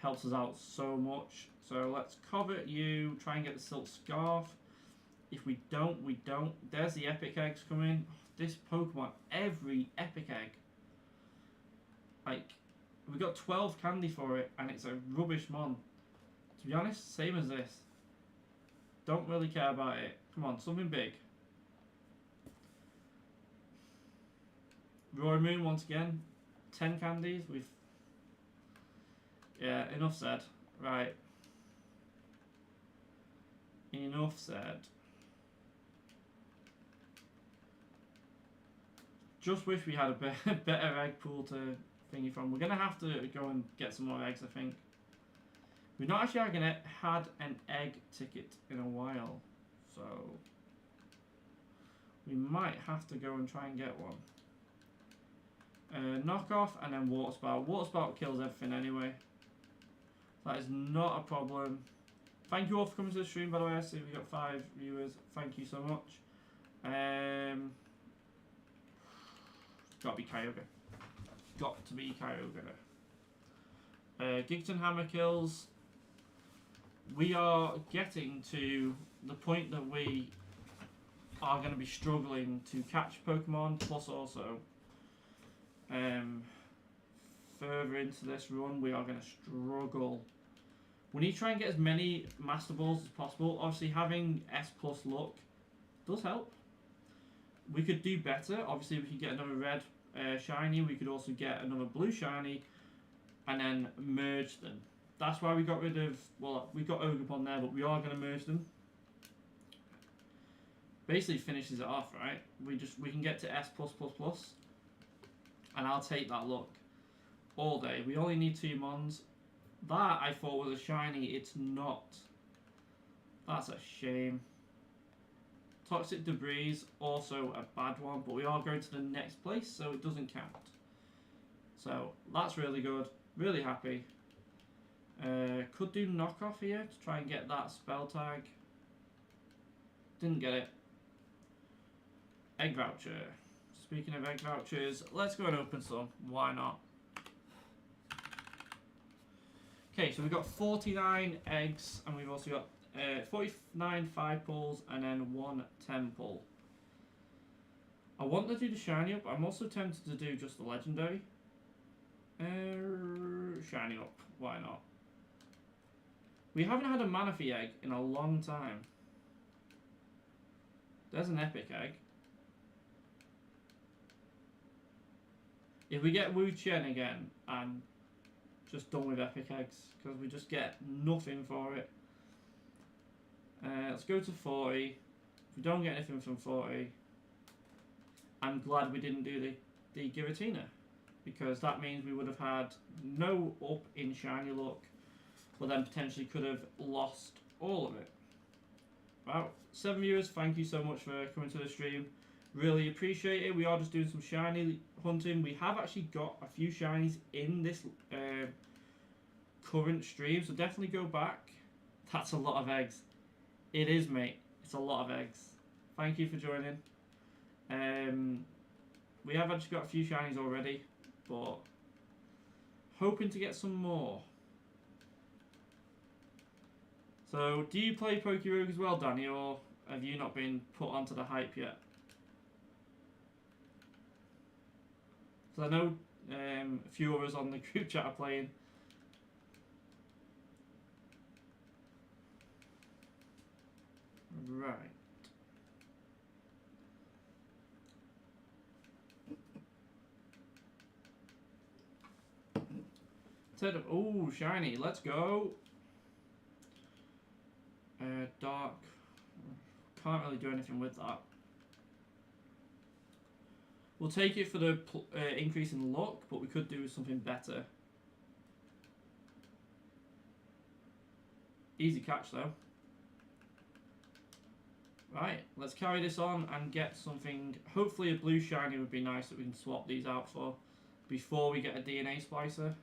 helps us out so much. So let's covet you, try and get the Silk Scarf. If we don't, we don't. There's the Epic Eggs coming. This Pokemon, every Epic Egg. Like, we got 12 candy for it, and it's a rubbish mon. To be honest, same as this. Don't really care about it. Come on, something big. Roaring Moon once again. 10 candies. We've... Yeah, enough said. Right. Enough said. Just wish we had a better egg pool to thingy from. We're going to have to go and get some more eggs, I think. We've not actually had an egg ticket in a while, so we might have to go and try and get one. Knockoff and then Water Spout. Water Spout kills everything anyway. That is not a problem. Thank you all for coming to the stream, by the way. I see we got 5 viewers. Thank you so much. Got to be Kyogre. Got to be Kyogre. Gigton Hammer kills. We are getting to the point that we are going to be struggling to catch Pokemon, plus also further into this run we are going to struggle. We need to try and get as many Master Balls as possible. Obviously having S plus luck does help. We could do better. Obviously we could get another red shiny, we could also get another blue shiny and then merge them. That's why we got rid of, well, we got Ogerpon there, but we are going to merge them. Basically finishes it off, right? We can get to S+++, and I'll take that luck all day. We only need 2 mons. That I thought was a shiny. It's not. That's a shame. Toxic Debris, also a bad one, but we are going to the next place, so it doesn't count. So that's really good. Really happy. Could do knockoff here to try and get that spell tag. Didn't get it. Egg voucher. Speaking of egg vouchers, let's go and open some. Why not? Okay, so we've got 49 eggs, and we've also got 49 5 pulls, and then 1 10 pull. I want to do the shiny up. I'm also tempted to do just the legendary. Shiny up. Why not? We haven't had a Manaphy egg in a long time. There's an epic egg. If we get Wu Chen again, I'm just done with epic eggs because we just get nothing for it. Let's go to 40. If we don't get anything from 40, I'm glad we didn't do the Giratina, because that means we would have had no up in shiny luck, but then potentially could have lost all of it. Wow, 7 viewers, thank you so much for coming to the stream. Really appreciate it. We are just doing some shiny hunting. We have actually got a few shinies in this current stream, so definitely go back. That's a lot of eggs. It is, mate. It's a lot of eggs. Thank you for joining. We have actually got a few shinies already, but hoping to get some more. So, do you play Pokerogue as well, Danny, or have you not been put onto the hype yet? So I know a few of us on the group chat are playing. Right. Oh, shiny. Let's go. Dark. Can't really do anything with that. We'll take it for the increase in luck, but we could do something better. Easy catch though. Right, let's carry this on and get something. Hopefully a blue shiny would be nice that we can swap these out for before we get a DNA splicer.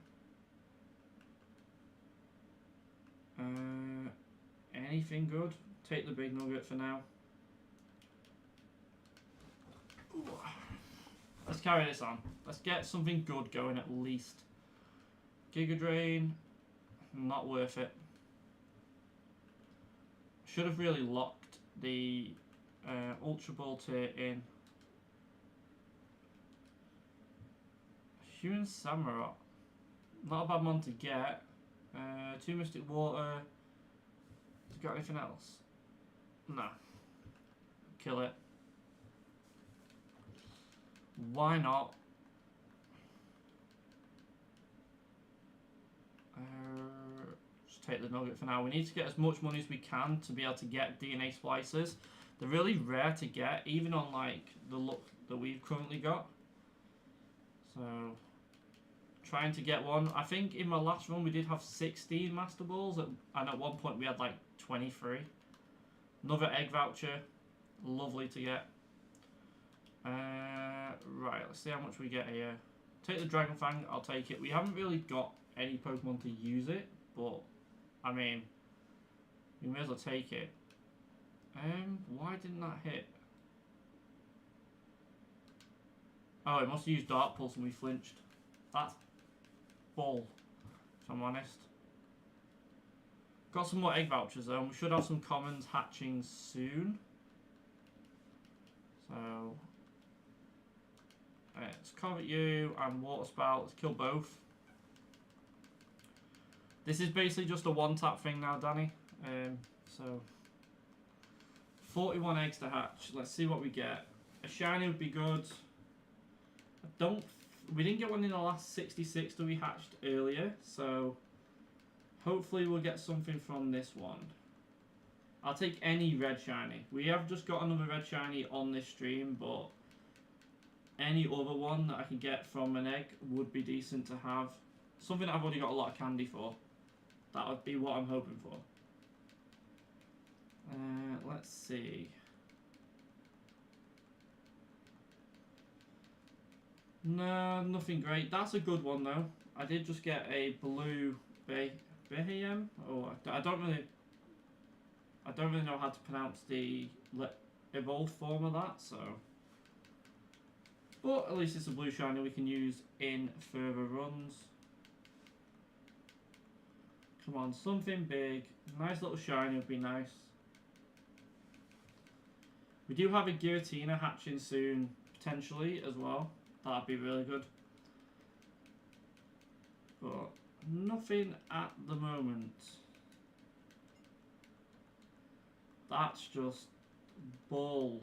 Anything good? Take the big nugget for now. Ooh. Let's carry this on. Let's get something good going at least. Giga Drain, not worth it. Should have really locked the Ultra Ball tier in. Human Samurott, not a bad one to get. 2 Mystic Water. Has it got anything else? No. Kill it. Why not? Just take the nugget for now. We need to get as much money as we can to be able to get DNA splicers. They're really rare to get, even on like the luck that we've currently got. So, trying to get one. I think in my last run we did have 16 Master Balls, and at one point we had like 23. Another egg voucher. Lovely to get. Right, let's see how much we get here. Take the Dragon Fang, I'll take it. We haven't really got any Pokemon to use it, but I mean, we may as well take it. Why didn't that hit? Oh, it must have used Dark Pulse and we flinched. That's bull, if I'm honest. Got some more egg vouchers though, and we should have some commons hatching soon. So, let's covet you and Water Spout. Let's kill both. This is basically just a one-tap thing now, Danny. So, 41 eggs to hatch. Let's see what we get. A shiny would be good. We didn't get one in the last 66 that we hatched earlier, so hopefully we'll get something from this one. I'll take any red shiny. We have just got another red shiny on this stream, but any other one that I can get from an egg would be decent to have. Something that I've already got a lot of candy for. That would be what I'm hoping for. Let's see. No, nothing great. That's a good one though. I did just get a blue bay. Behem? Oh, I don't really know how to pronounce the evolved form of that, so. But at least it's a blue shiny we can use in further runs. Come on, something big. Nice little shiny would be nice. We do have a Giratina hatching soon, potentially, as well. That'd be really good. But nothing at the moment. That's just bull.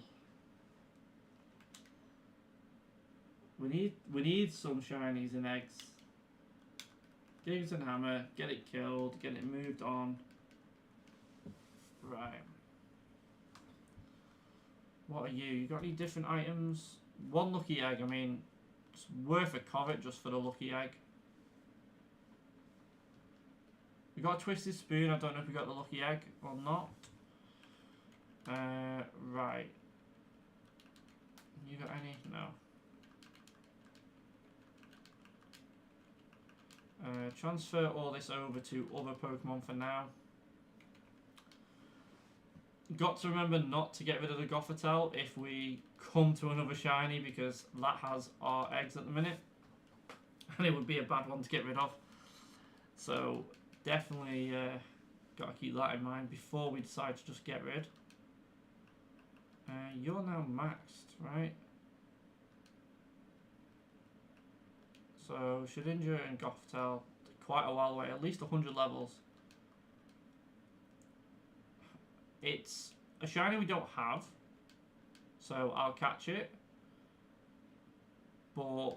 We need some shinies and eggs. Gigs and Hammer, get it killed, get it moved on. Right. What are you? You got any different items? One lucky egg, I mean, it's worth a covet just for the lucky egg. We got a Twisted Spoon, I don't know if we got the lucky egg or not. Right. You got any? No. Transfer all this over to other Pokemon for now. Got to remember not to get rid of the Gothitelle if we come to another shiny, because that has our eggs at the minute. And it would be a bad one to get rid of. So definitely got to keep that in mind before we decide to just get rid. You're now maxed, right? So Shedinja and Gothitelle, quite a while away, at least 100 levels. It's a shiny we don't have, so I'll catch it. But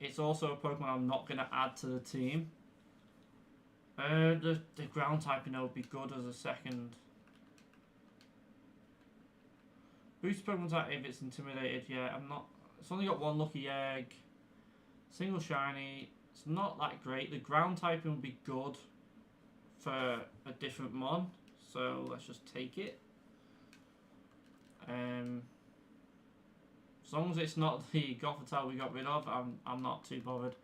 it's also a Pokemon I'm not going to add to the team. The ground typing would be good as a second. Boost Pokemon type if it's intimidated. Yeah, I'm not. It's only got one lucky egg. Single shiny. It's not that great. The ground typing would be good for a different mon. So let's just take it. As long as it's not the Gothitelle we got rid of, I'm not too bothered.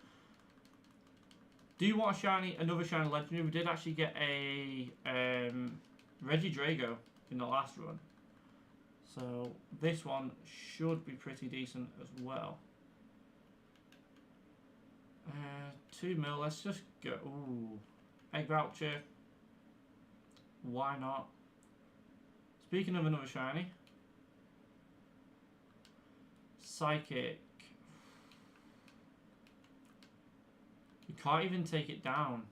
Do you want a shiny, another shiny legendary? We did actually get a Regidrago in the last run. So this one should be pretty decent as well. 2 mil, let's just go. Ooh, egg voucher. Why not? Speaking of another shiny, Psychic. We can't even take it down.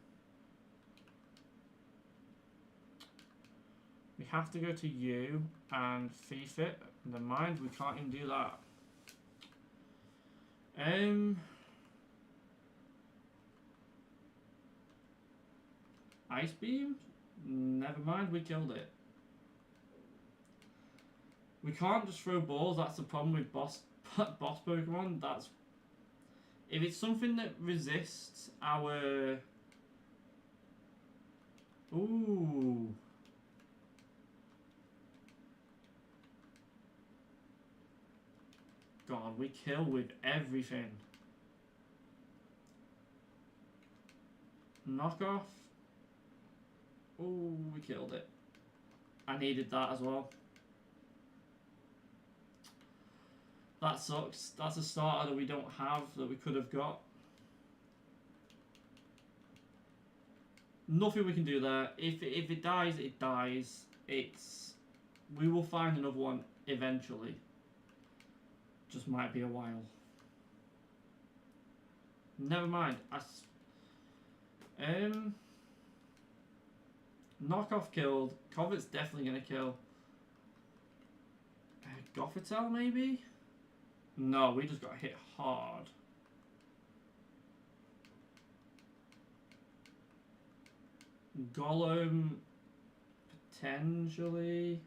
We have to go to you and thief it. Never mind, we can't even do that. Ice Beam? Never mind, we killed it. We can't just throw balls, that's the problem with boss Pokemon. That's if it's something that resists our... Ooh. God, we kill with everything. Knockoff. Ooh, we killed it. I needed that as well. That sucks. That's a starter that we don't have that we could have got. Nothing we can do there. If it dies, it dies. We will find another one eventually. Just might be a while. Never mind. Knockoff killed. Covet's definitely gonna kill. Gothitelle maybe? No, we just got hit hard. Golem potentially.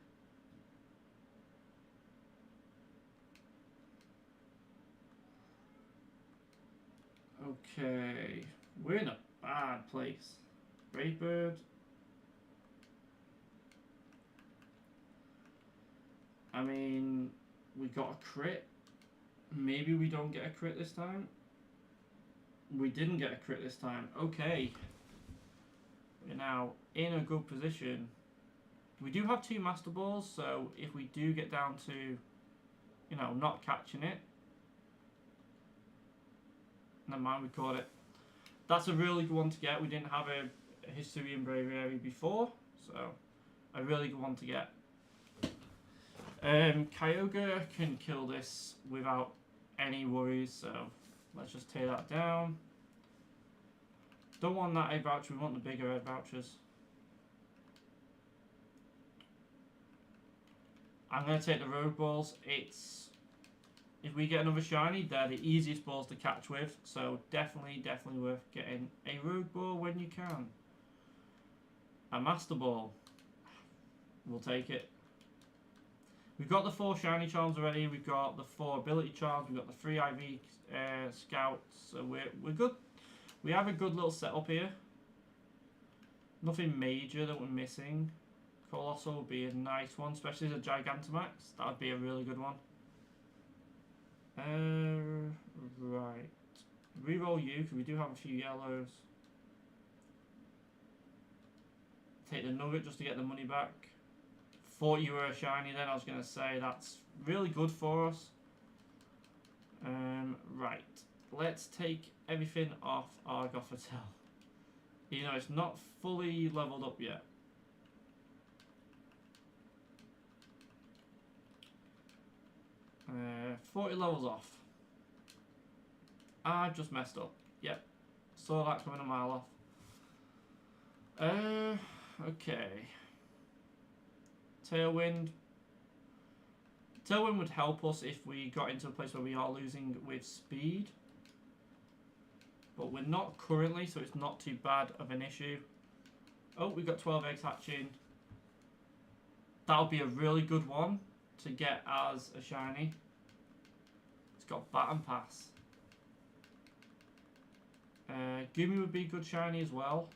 Okay, we're in a bad place. Brave Bird. I mean, we got a crit. Maybe we don't get a crit this time. We didn't get a crit this time. Okay. we're now in a good position. We do have 2 Master Balls, so if we do get down to, you know, not catching it, never mind, we caught it. That's a really good one to get. We didn't have a History and Braviary before, so a really good one to get. Kyogre can kill this without any worries, so let's just tear that down. Don't want that egg voucher, we want the bigger egg vouchers. I'm going to take the Rogue Balls. If we get another shiny, they're the easiest balls to catch with, so definitely worth getting a Rogue Ball when you can. A Master Ball, we'll take it. We've got the 4 shiny charms already, we've got the 4 ability charms, we've got the 3 IV scouts, so we're good. We have a good little setup here. Nothing major that we're missing. Colossal would be a nice one, especially as a Gigantamax. That would be a really good one. Right. Reroll you, because we do have a few yellows. Take the nugget just to get the money back. Thought you were a shiny then, I was going to say. That's really good for us. Right. Let's take everything off our Gothitelle. You know, it's not fully leveled up yet. 40 levels off. I've just messed up. Yep. Saw that coming a mile off. Okay. Tailwind. Tailwind would help us if we got into a place where we are losing with speed. But we're not currently, so it's not too bad of an issue. Oh, we've got 12 eggs hatching. That'll be a really good one to get as a shiny. It's got Bat and Pass. Gumi would be a good shiny as well.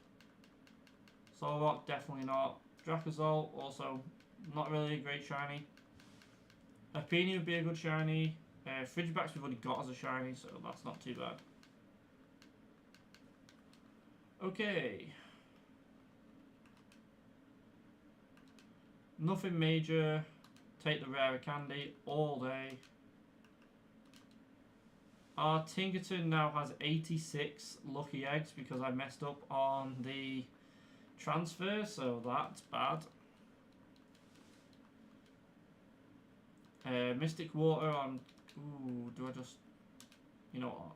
Solrock, definitely not. Dracozol, also not really a great shiny. Apini would be a good shiny. Frigibax we've already got as a shiny, so that's not too bad. Okay. Nothing major. Take the rarer candy all day. Our Tinkaton now has 86 lucky eggs because I messed up on the transfer, so that's bad. Mystic Water on... Ooh, do I just... You know what?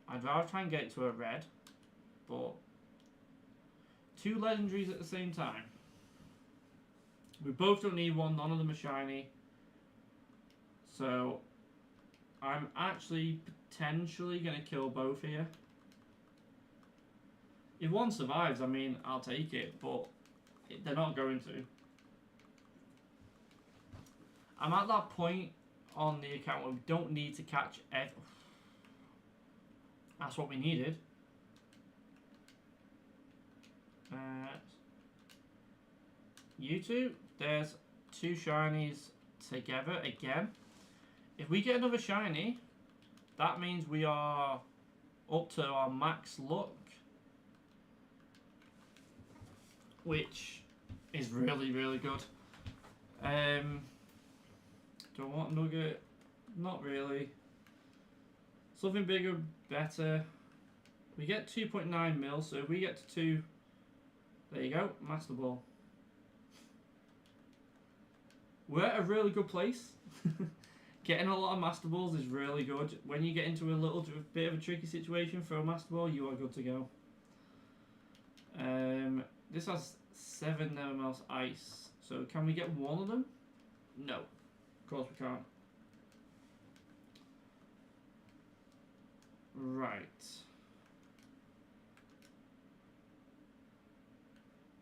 I'd rather try and get it to a red, but... 2 legendaries at the same time. We both don't need one, none of them are shiny. So, I'm actually potentially going to kill both here. If one survives, I mean, I'll take it, but they're not going to. I'm at that point on the account where we don't need to catch every... That's what we needed. You two, there's 2 shinies together again. If we get another shiny, that means we are up to our max luck, which is really, really good. Do I want Nugget? Not really. Something bigger, better. We get 2.9 mil, so if we get to 2, there you go, Master Ball. We're at a really good place. Getting a lot of Master Balls is really good. When you get into a little bit of a tricky situation for a Master Ball, you are good to go. This has 7 Nevermouse Ice. So can we get one of them? No. Of course we can't. Right.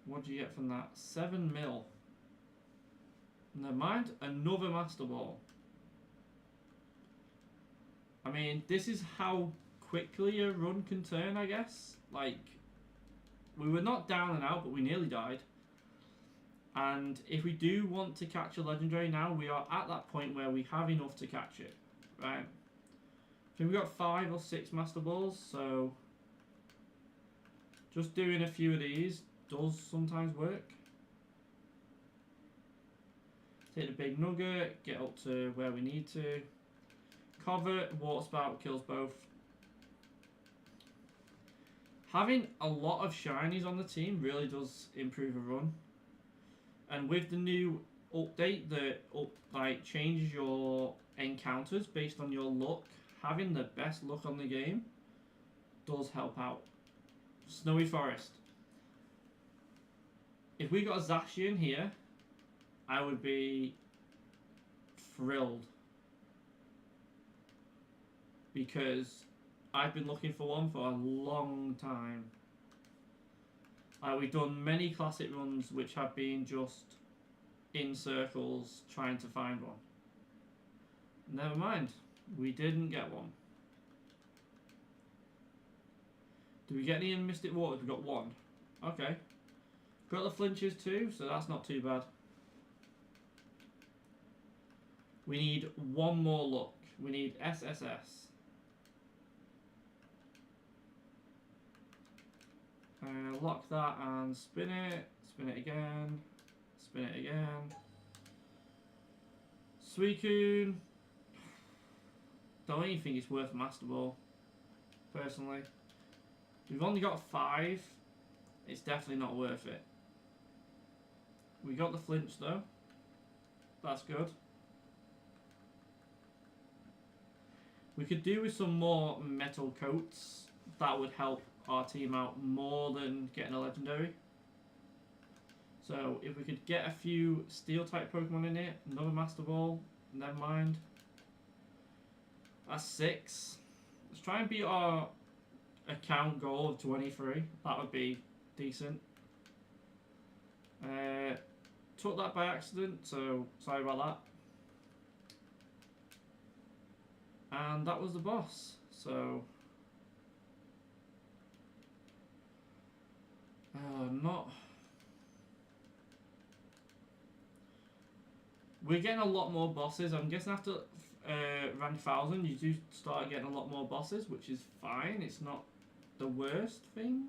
What do you get from that? 7 mil. Never mind. Another Master Ball. I mean, this is how quickly a run can turn, I guess. Like, we were not down and out, but we nearly died. And if we do want to catch a legendary now, we are at that point where we have enough to catch it. Right? I think we've got 5 or 6 Master Balls, so Just doing a few of these does sometimes work. Take the big nugget, get up to where we need to. Covert, water spout kills both. Having a lot of shinies on the team really does improve a run. And with the new update that changes your encounters based on your luck, having the best luck on the game does help out. Snowy Forest. If we got a Zacian here, I would be thrilled. Because I've been looking for one for a long time. We've done many classic runs which have been just in circles trying to find one. Never mind, we didn't get one. Do we get any in Mystic Waters? We got one. Okay. Got the flinches too, so that's not too bad. We need one more luck. We need SSS. Lock that and spin it again, spin it again. Suicune. Don't even think it's worth Master Ball, personally. We've only got 5. It's definitely not worth it. We got the flinch though. That's good. We could do with some more metal coats. That would help our team out more than getting a legendary. So if we could get a few steel type Pokemon in it, another Master Ball, never mind. That's 6. Let's try and beat our account goal of 23. That would be decent. Took that by accident, so sorry about that. And that was the boss. So not. We're getting a lot more bosses. I'm guessing after rank 1000, you do start getting a lot more bosses, which is fine. It's not the worst thing.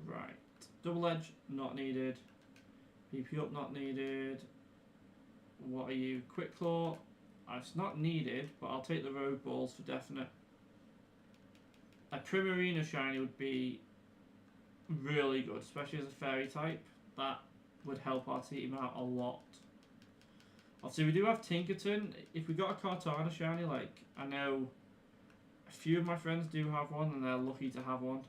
Right. Double Edge, not needed. PP up, not needed. What are you? Quick Claw. It's not needed, but I'll take the Rogue Balls for definite. A Primarina shiny would be really good, especially as a fairy type. That would help our team out a lot. Obviously, we do have Tinkaton. If we got a Kartana shiny, like, I know a few of my friends do have one, and they're lucky to have one.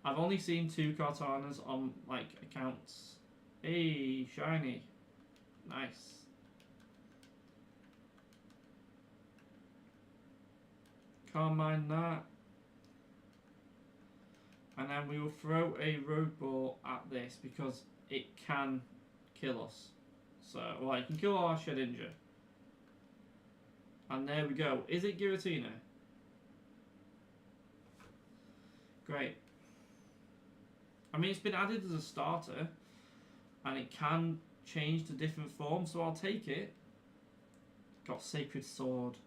I've only seen 2 Kartanas on, like, accounts. Hey, shiny. Nice. Can't mind that. And then we will throw a Rogue Ball at this because it can kill us. So, well, it can kill our Shedinja. And there we go. Is it Giratina? Great. I mean, it's been added as a starter, and it can change to different forms, so I'll take it. Got Sacred Sword.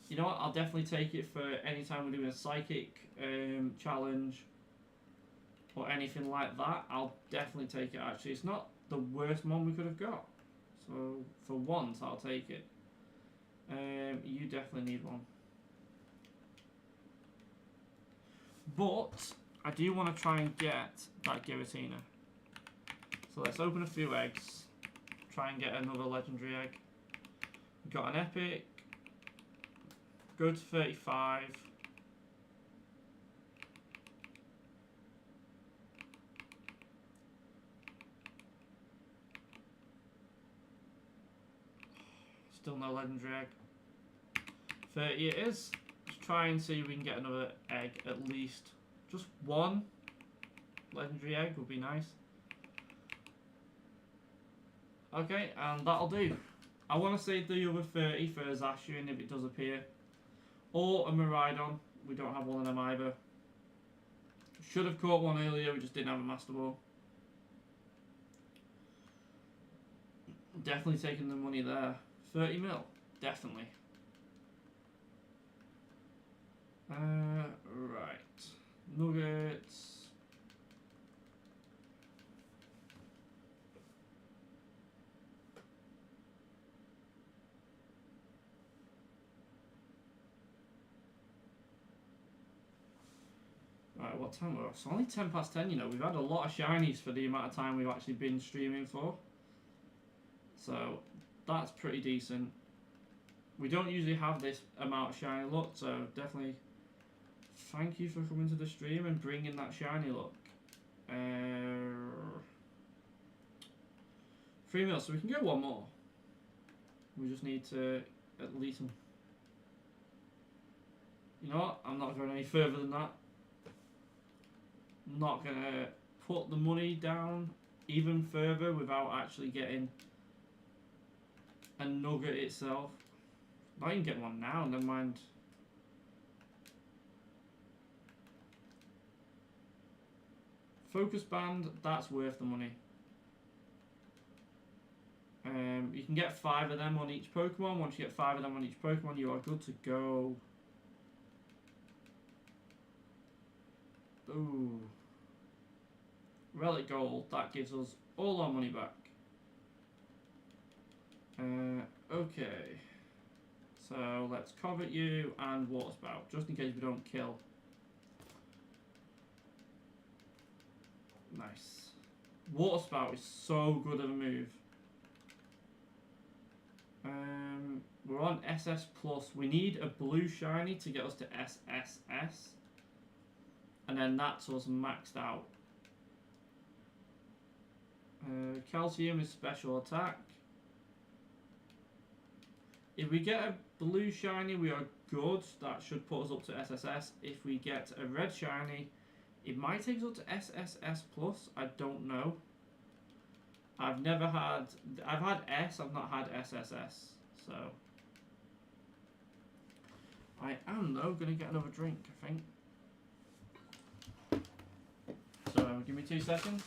You know what? I'll definitely take it for any time we're doing a Psychic challenge or anything like that. I'll definitely take it, actually. It's not the worst one we could have got. So, for once, I'll take it. You definitely need one. But I do want to try and get that Giratina. So let's open a few eggs. Try and get another legendary egg. We've got an epic. Go to 35. Still no legendary egg. 30 it is. Let's try and see if we can get another egg at least. Just one legendary egg would be nice. Okay, and that'll do. I want to save the other 30 for a Zacian if it does appear. Or a Miraidon. We don't have one of them either. Should have caught one earlier, we just didn't have a Master Ball. Definitely taking the money there. 30 mil, definitely. Nuggets. Right, what time we're It's only 10 past 10, you know. We've had a lot of shinies for the amount of time we've actually been streaming for. So, that's pretty decent. We don't usually have this amount of shiny luck, so definitely thank you for coming to the stream and bringing that shiny luck. 3 mils, so we can go one more. We just need to at least... You know what? I'm not going any further than that. I'm not going to put the money down even further without actually getting a nugget itself. I can get one now, never mind. Focus band, that's worth the money. You can get 5 of them on each Pokemon. Once you get 5 of them on each Pokemon, you are good to go. Ooh. Relic Gold, that gives us all our money back. Okay. So let's covet you and Water Spout, just in case we don't kill. Nice. Water Spout is so good of a move. We're on SS Plus. We need a blue shiny to get us to SSS. And then that's us maxed out. Calcium is special attack. If we get a blue shiny, we are good. That should put us up to SSS. If we get a red shiny, it might take us up to SSS Plus. I don't know. I've had S, I've not had SSS. So I am though gonna get another drink, I think. So give me 2 seconds.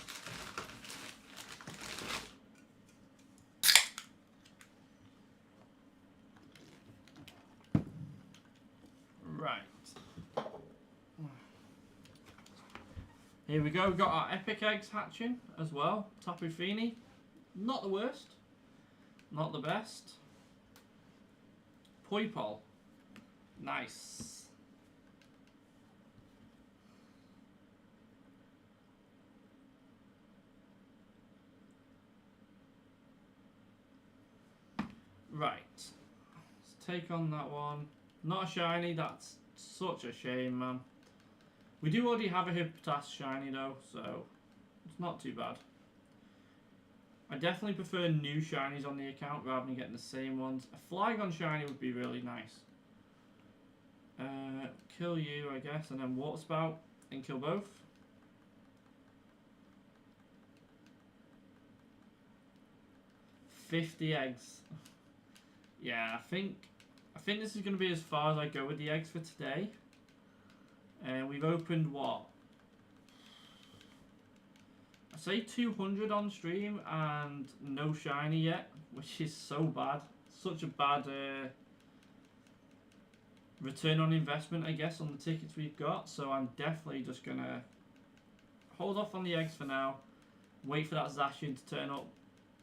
Right. Here we go, we've got our epic eggs hatching as well. Tapu Fini. Not the worst. Not the best. Poipole. Nice. Right. Let's take on that one. Not a shiny, that's such a shame, man. We do already have a Hippopotas shiny though, so it's not too bad. I definitely prefer new shinies on the account rather than getting the same ones. A Flygon shiny would be really nice. Kill you, I guess, and then Water Spout and kill both. $50 eggs. Yeah, I think this is going to be as far as I go with the eggs for today. And we've opened what? I say 200 on stream and no shiny yet, which is so bad. Such a bad return on investment, I guess, on the tickets we've got. So I'm definitely just going to hold off on the eggs for now. Wait for that Zacian to turn up.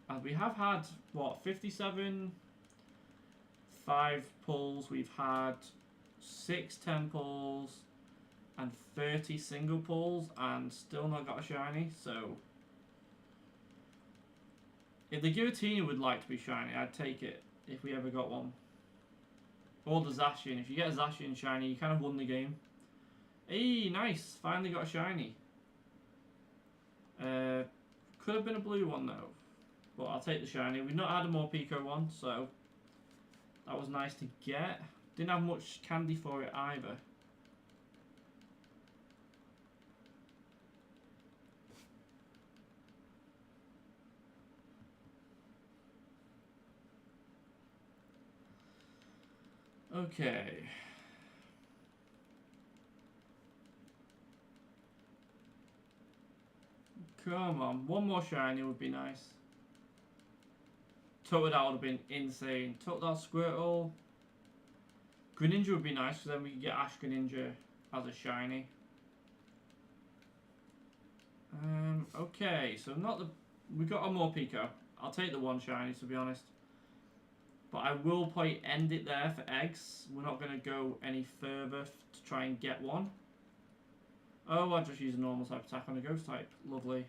And we have had, what, 57... 5 pulls, we've had 6 10 pulls and 30 single pulls and still not got a shiny, so if the Giratina would like to be shiny, I'd take it if we ever got one. Or the Zacian. If you get a Zacian shiny, you kind of won the game. Hey, nice, finally got a shiny. Could have been a blue one though, but I'll take the shiny. We've not had a Morpeko one, so that was nice to get. Didn't have much candy for it either. Okay. Come on, one more shiny would be nice. Totodile would have been insane. Totodile, Squirtle. Greninja would be nice because then we could get Ash Greninja as a shiny. Okay, so not the... We got a more Pico. I'll take the one shiny, to be honest. But I will probably end it there for eggs. We're not going to go any further to try and get one. Oh, I'll just use a normal type attack on a ghost type. Lovely.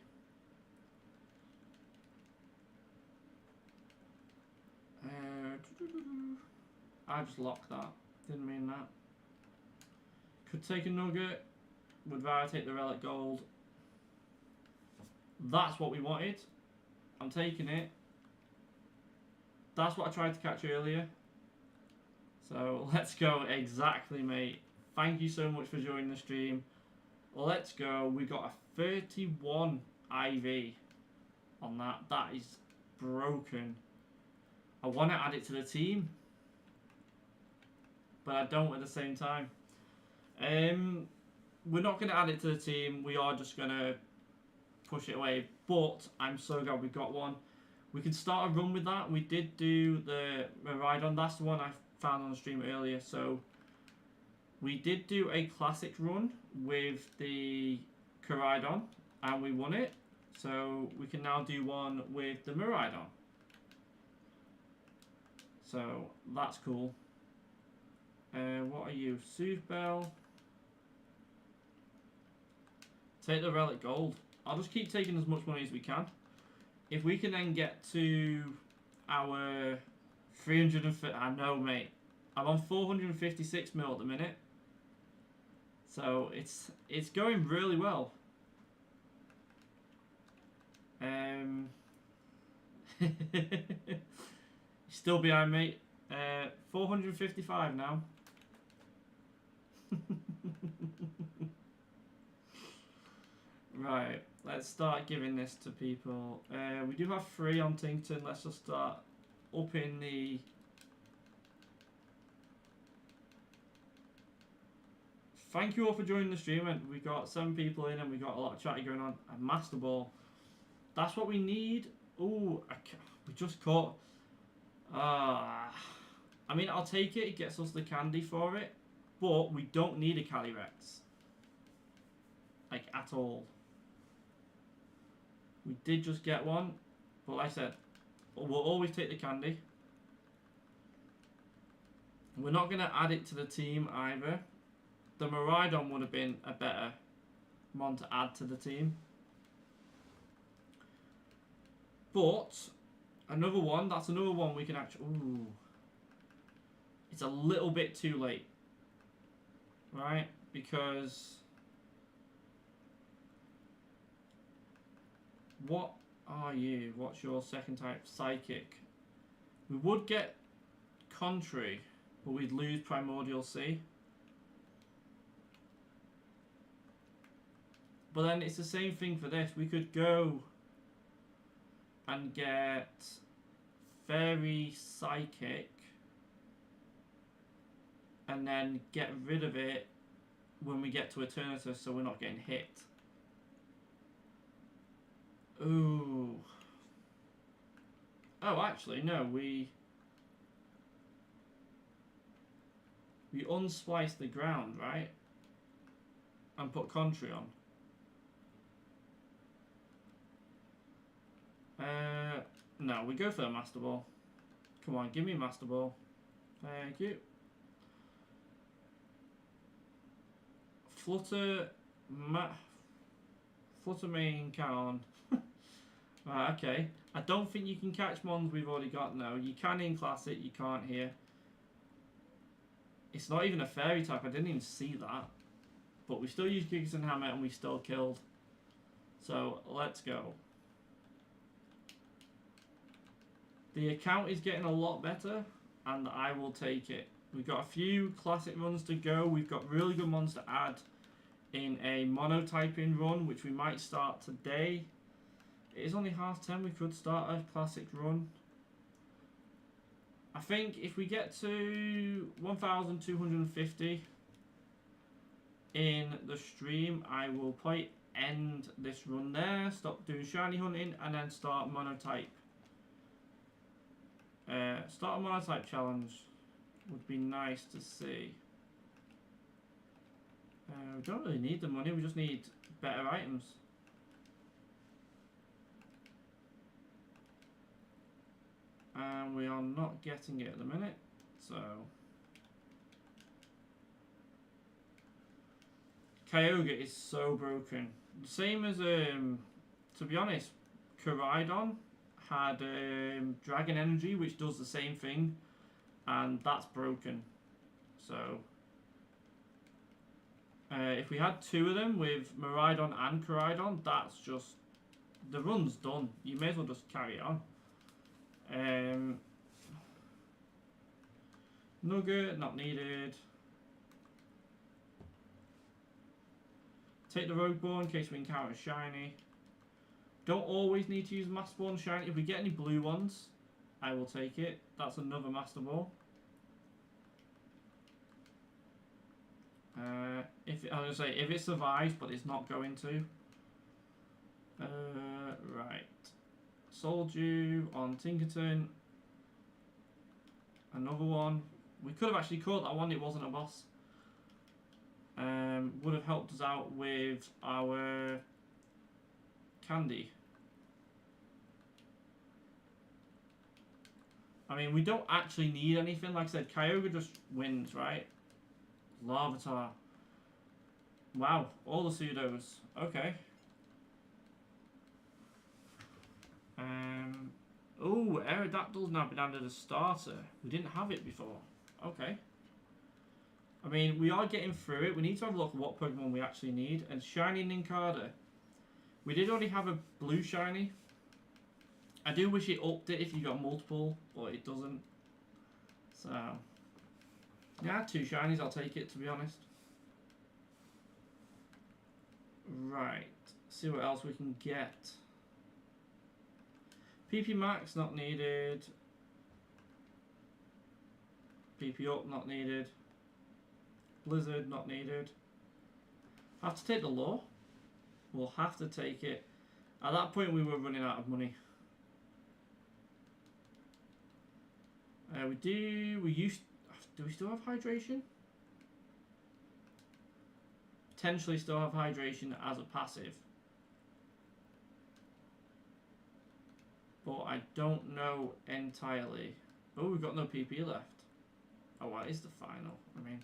I just locked that. Didn't mean that. Could take a nugget. Would rather take the relic gold. That's what we wanted. I'm taking it. That's what I tried to catch earlier. So let's go. Exactly, mate. Thank you so much for joining the stream. Let's go. We got a 31 IV on that. That is broken. I want to add it to the team, but I don't at the same time. We're not going to add it to the team. We are just going to push it away. But I'm so glad we got one. We can start a run with that. We did do the Miraidon. That's the one I found on the stream earlier. So we did do a classic run with the Miraidon, and we won it. So we can now do one with the Miraidon. So that's cool. What are you? Soothe Bell. Take the relic gold. I'll just keep taking as much money as we can. If we can then get to our 350... I know, mate. I'm on 456 mil at the minute. So it's going really well. Still behind, mate. 455 now. Right, let's start giving this to people. We do have 3 on Tinkaton. Let's just start upping the... Thank you all for joining the stream. And we got 7 people in and we got a lot of chatting going on. A Master Ball. That's what we need. Ooh, we just caught... I mean, I'll take it. It gets us the candy for it. But we don't need a Calyrex. Like, at all. We did just get one. But like I said, we'll always take the candy. We're not going to add it to the team either. The Miraidon would have been a better one to add to the team. But another one, that's another one we can actually... Ooh. It's a little bit too late. Right? Because... What are you? What's your second type? Psychic. We would get Contrary, but we'd lose Primordial Sea. But then it's the same thing for this. We could go and get Fairy Psychic and then get rid of it when we get to Eternatus so we're not getting hit. Ooh. Oh, actually, no, we unsplice the ground, right? And put Contrary on. No, we go for a Master Ball. Come on, give me a Master Ball. Thank you. Flutter Main Count. Right, okay. I don't think you can catch mons we've already got now. You can in Classic, you can't here. It's not even a fairy type, I didn't even see that. But we still use Gigas and Hammer and we still killed. So, let's go. The account is getting a lot better, and I will take it. We've got a few classic runs to go. We've got really good ones to add in a monotyping run, which we might start today. It is only 10:30. We could start a classic run. I think if we get to 1,250 in the stream, I will probably end this run there, stop doing shiny hunting, and then start monotype. Start a monotype challenge would be nice to see. We don't really need the money, we just need better items. And we are not getting it at the minute. So Kyogre is so broken. Same as to be honest, Koraidon had Dragon Energy, which does the same thing, and that's broken. So if we had two of them with Miraidon and Koraidon, that's just, the run's done. You may as well just carry it on. Nugget, not needed. Take the Rogue Ball in case we encounter shiny. Don't always need to use Master Ball and shiny. If we get any blue ones, I will take it. That's another Master Ball. If I was gonna say if it survives, but it's not going to. Right. Soldew on Tinkaton. Another one. We could have actually caught that one. It wasn't a boss. Would have helped us out with our candy. I mean, we don't actually need anything. Like I said, Kyogre just wins, right? Larvitar. Wow, all the pseudos. Okay. Oh, Aerodactyl's now been added as starter. We didn't have it before. Okay. I mean, we are getting through it. We need to have a look at what Pokemon we actually need. And shiny Nincada. We did already have a blue shiny. I do wish it upped it if you got multiple, but it doesn't. So, yeah, two shinies, I'll take it, to be honest. Right, see what else we can get. PP Max, not needed. PP Up, not needed. Blizzard, not needed. Have to take the Law. We'll have to take it. At that point, we were running out of money. Do we still have hydration? Potentially still have hydration as a passive. But I don't know entirely. Oh, we've got no PP left. Oh, what is the final? I mean,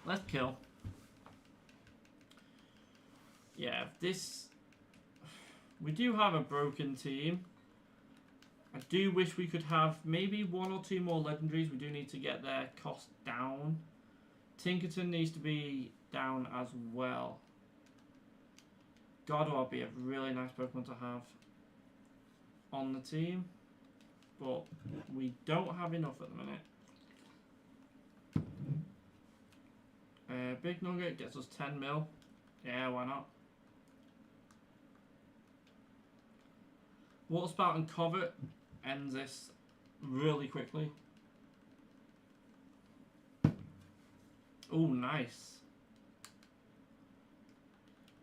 let's kill. Yeah, this... We do have a broken team. I do wish we could have maybe one or two more legendaries. We do need to get their cost down. Tinkaton needs to be down as well. God, would be a really nice Pokemon to have on the team. But we don't have enough at the minute. Big Nugget gets us 10 mil. Yeah, why not? Water Spout and Covet ends this really quickly. Oh, nice.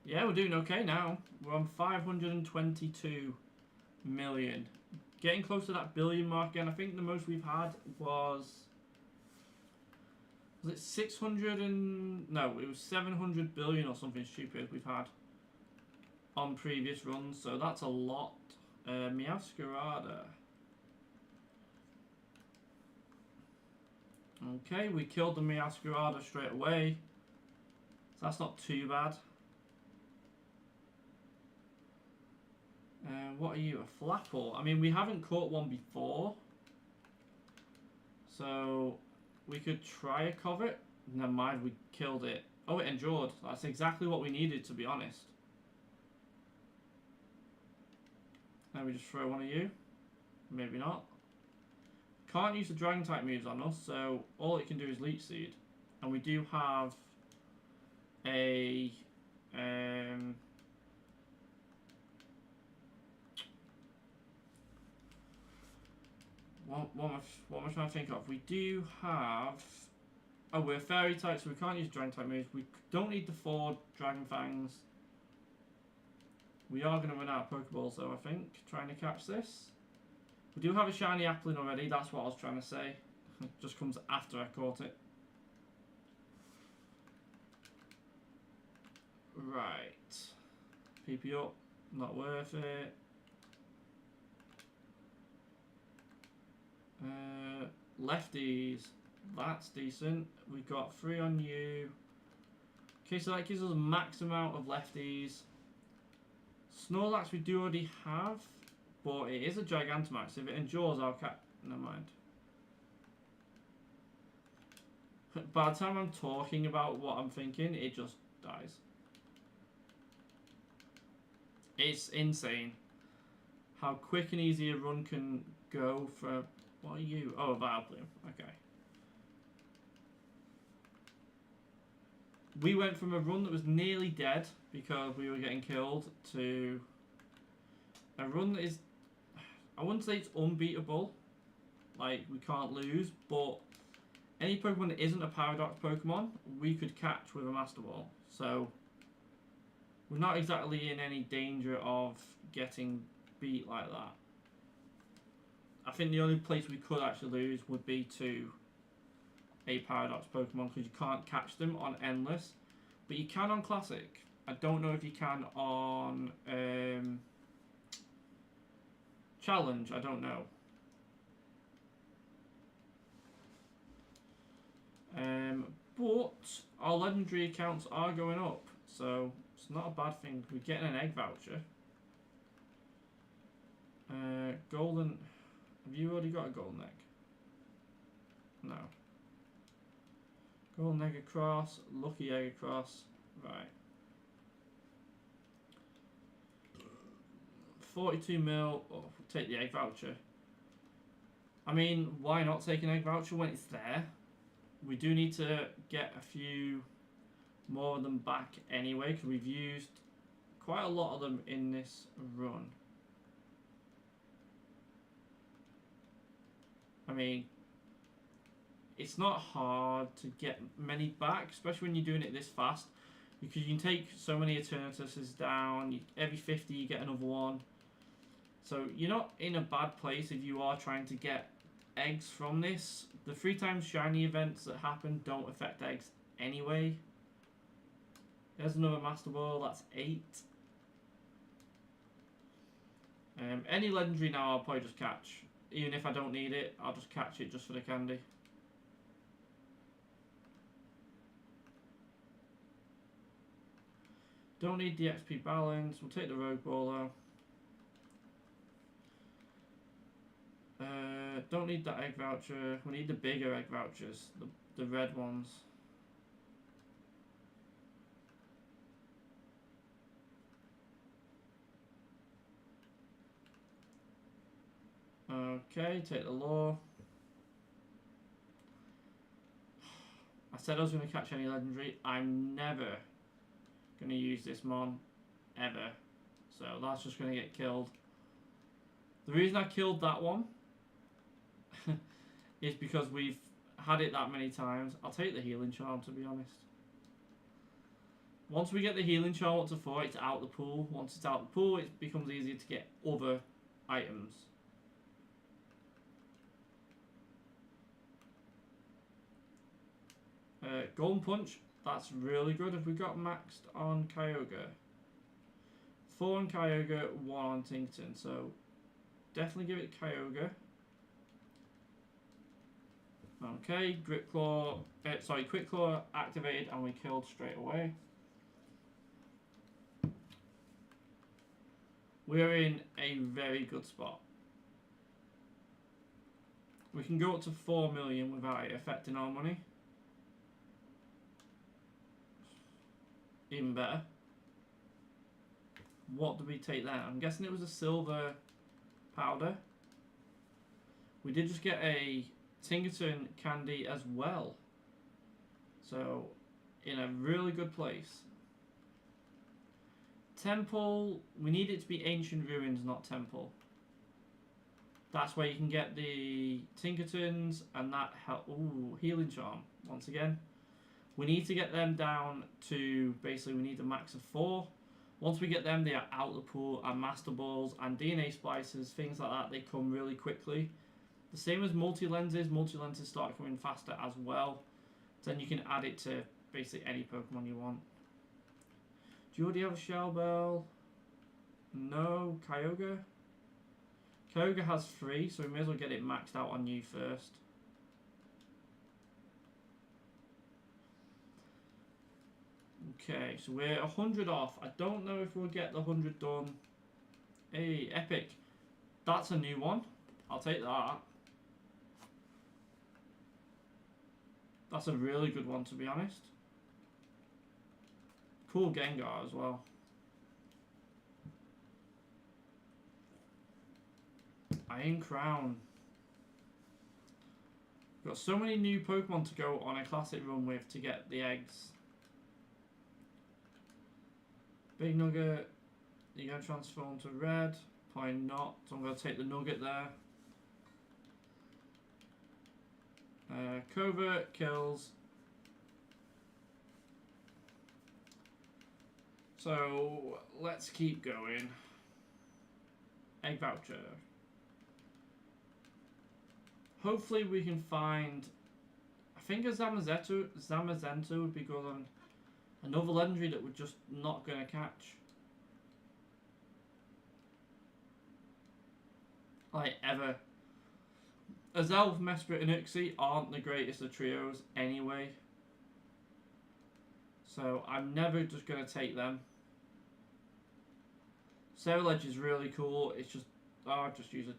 Yeah, we're doing okay now. We're on 522 million. Getting close to that billion mark again. I think the most we've had was it 600 and... No, it was 700 billion or something stupid we've had on previous runs. So that's a lot. Meowscarada. Okay, we killed the Meowscarada straight away. So that's not too bad. What are you? A Flapple? I mean, we haven't caught one before. So we could try a Covet. Never mind, we killed it. Oh, it endured. That's exactly what we needed, to be honest. Now we just throw one of you. Maybe not. Can't use the Dragon type moves on us, so all it can do is Leech Seed. And we do have a what am I trying to think of? We do have... Oh, we're Fairy type, so we can't use Dragon type moves. We don't need the 4 Dragon Fangs. We are going to run out of Pokeballs though, I think, trying to catch this. We do have a shiny Applin already, that's what I was trying to say. It just comes after I caught it. Right. PP up, not worth it. Lefties. That's decent. We've got 3 on you. Okay, so that gives us a max amount of lefties. Snorlax we do already have, but it is a Gigantamax. If it endures, I'll catch. Never mind. By the time I'm talking about what I'm thinking, it just dies. It's insane how quick and easy a run can go for. What are you? Oh, a Vileplume. Okay. We went from a run that was nearly dead because we were getting killed to a run that is, I wouldn't say it's unbeatable, like we can't lose, but any Pokemon that isn't a Paradox Pokemon, we could catch with a Master Ball. So we're not exactly in any danger of getting beat like that. I think the only place we could actually lose would be to a Paradox Pokemon because you can't catch them on Endless, but you can on Classic. I don't know if you can on Challenge. I don't know. But our legendary accounts are going up, so it's not a bad thing. We're getting an egg voucher. Golden. Have you already got a golden egg? No. Golden egg across, lucky egg across. Right. 42 mil. Oh, we'll take the egg voucher. I mean, why not take an egg voucher when it's there? We do need to get a few more of them back anyway, because we've used quite a lot of them in this run. I mean, it's not hard to get many back, especially when you're doing it this fast, because you can take so many Eternatuses down. Every 50 you get another one. So you're not in a bad place if you are trying to get eggs from this. The 3 times shiny events that happen don't affect eggs anyway. There's another Master Ball, that's 8. Any legendary now I'll probably just catch. Even if I don't need it, I'll just catch it just for the candy. Don't need the XP balance. We'll take the Rogue Ball though. Don't need that egg voucher. We need the bigger egg vouchers, the red ones. Okay, take the law. I said I was going to catch any legendary. I'm never going to use this mon, ever. So that's just going to get killed. The reason I killed that one is because we've had it that many times. I'll take the healing charm, to be honest. Once we get the healing charm up to 4, it's out the pool. Once it's out the pool, it becomes easier to get other items. Golden Punch, that's really good. If we got maxed on Kyogre. 4 on Kyogre, 1 on Tinkaton. So definitely give it Kyogre. Okay, Grip Claw, Quick Claw activated and we killed straight away. We're in a very good spot. We can go up to 4 million without it affecting our money. Even better. What did we take there? I'm guessing it was a silver powder. We did just get a Tinkaton candy as well. So, in a really good place. Temple, we need it to be Ancient Ruins, not Temple. That's where you can get the Tinkatons and that Healing Charm once again. We need to get them down to, basically we need a max of 4. Once we get them, they are out the pool, and Master Balls and DNA Splicers, things like that, they come really quickly. The same as multi-lenses start coming faster as well. Then you can add it to basically any Pokemon you want. Do you already have a Shell Bell? No. Kyogre? Kyogre has 3, so we may as well get it maxed out on you first. Okay, so we're 100 off. I don't know if we'll get the 100 done. Hey, epic. That's a new one. I'll take that. That's a really good one, to be honest. Cool Gengar as well. Iron Crown. Got so many new Pokemon to go on a classic run with to get the eggs. Big Nugget. You're going to transform to red. Probably not. So I'm going to take the Nugget there. Covert kills. So let's keep going. Egg voucher. Hopefully we can find. I think a Zamazenta would be good on another legendary that we're just not going to catch. Like ever. Azelf, Mesprit, and Uxie aren't the greatest of trios anyway. So I'm never just going to take them. Serraledge is really cool. It's just, I'll just use it.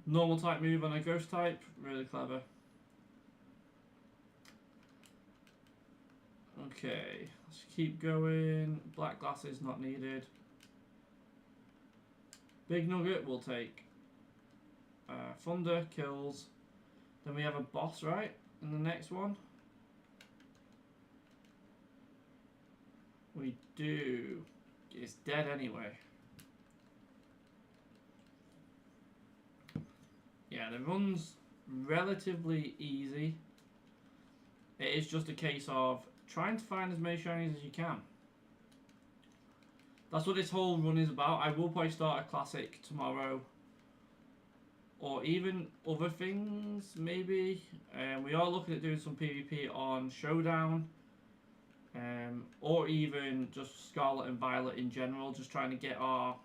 Normal type move on a ghost type. Really clever. Okay, let's keep going. Black glasses not needed. Big Nugget we'll take. Thunder kills. Then we have a boss, right? In the next one. We do. It's dead anyway. Yeah, the run's relatively easy. It is just a case of trying to find as many shinies as you can. That's what this whole run is about. I will probably start a classic tomorrow. Or even other things, maybe. We are looking at doing some PvP on Showdown. Or even just Scarlet and Violet in general. Just trying to get our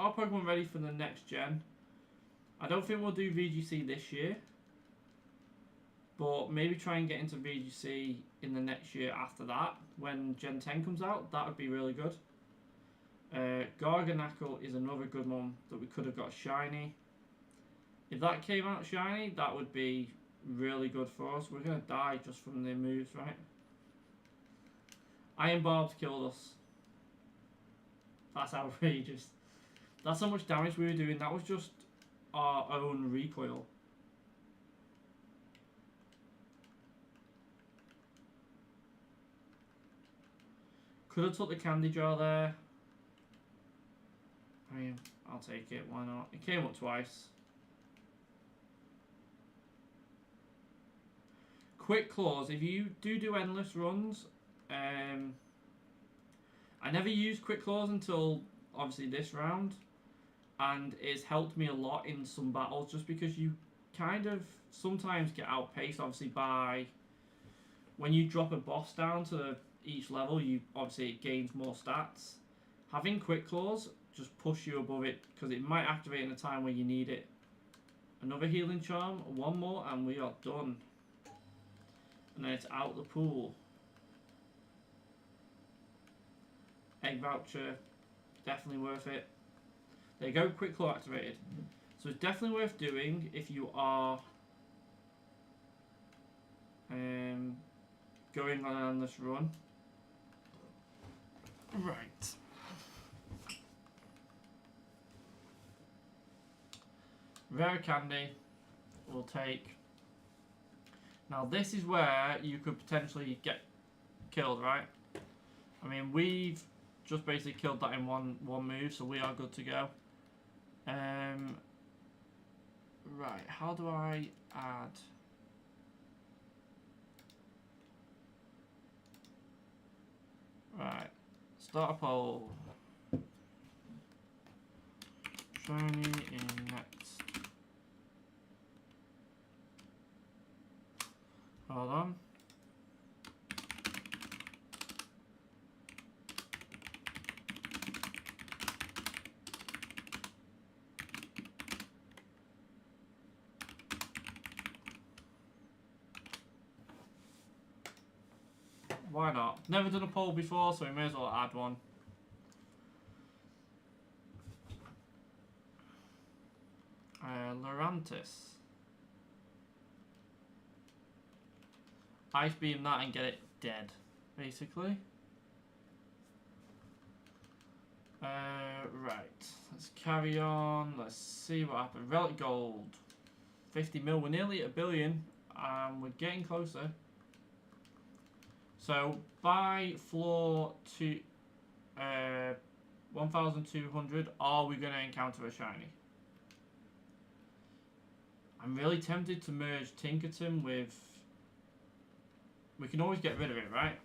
Pokemon ready for the next gen. I don't think we'll do VGC this year. But maybe try and get into VGC in the next year after that. When Gen 10 comes out, that would be really good. Garganacl is another good one that we could have got shiny. If that came out shiny, that would be really good for us. We're going to die just from the moves, right? Iron Barbs killed us. That's outrageous. That's how much damage we were doing. That was just our own recoil. Could have took the candy jar there. I mean, I'll take it. Why not? It came up twice. Quick Claws. If you do endless runs, I never used Quick Claws until obviously this round, and it's helped me a lot in some battles just because you kind of sometimes get outpaced obviously by when you drop a boss down to each level, you obviously it gains more stats. Having Quick Claws just push you above it because it might activate in a time where you need it. Another healing charm, one more, and we are done. And then it's out the pool. Egg voucher, definitely worth it. There you go, Quick Claw activated. So it's definitely worth doing if you are going on an endless run. Right. Rare candy we'll take. Now this is where you could potentially get killed, right? I mean, we've just basically killed that in one move, so we are good to go. Right, how do I add? Right, start a poll. Shiny in next. Hold on. why not? Never done a poll before, so we may as well add one. Lurantis. Ice beam that and get it dead, basically. Right, let's carry on. Let's see what happened. Relic gold, 50 mil. We're nearly at 1 billion, and we're getting closer. So by floor to 1,200, are we going to encounter a shiny? I'm really tempted to merge Tinkaton with. We can always get rid of it, right?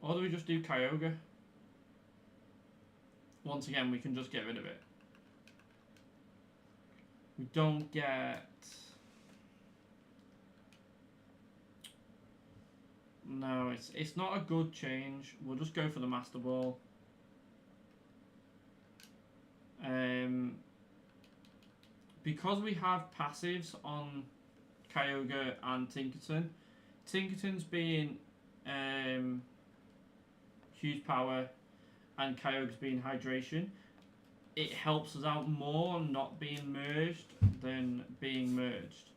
Or do we just do Kyogre? Once again, we can just get rid of it. We don't get... No, it's not a good change. We'll just go for the Master Ball. Because we have passives on Kyogre and Tinkaton. Tinkaton's being huge power and Kyogre's being hydration. It helps us out more not being merged than being merged.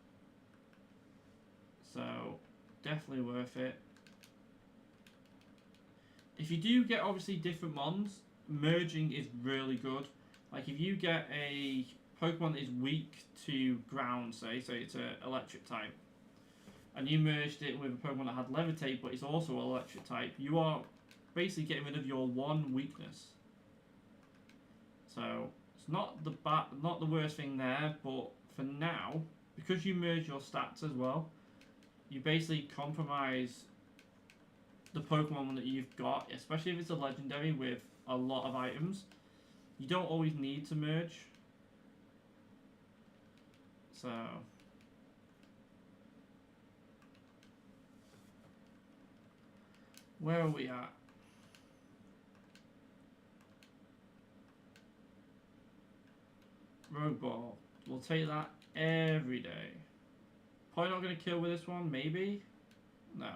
So definitely worth it. If you do get obviously different mons, merging is really good. Like if you get a Pokemon that is weak to ground, say it's an electric type, and you merged it with a Pokemon that had Levitate but it's also an electric type, you are basically getting rid of your one weakness. So it's not the worst thing there, but for now, because you merge your stats as well, you basically compromise the Pokemon that you've got, especially if it's a legendary with a lot of items. You don't always need to merge. So where are we at? Rogue Ball. We'll take that every day. Probably not going to kill with this one, maybe? No.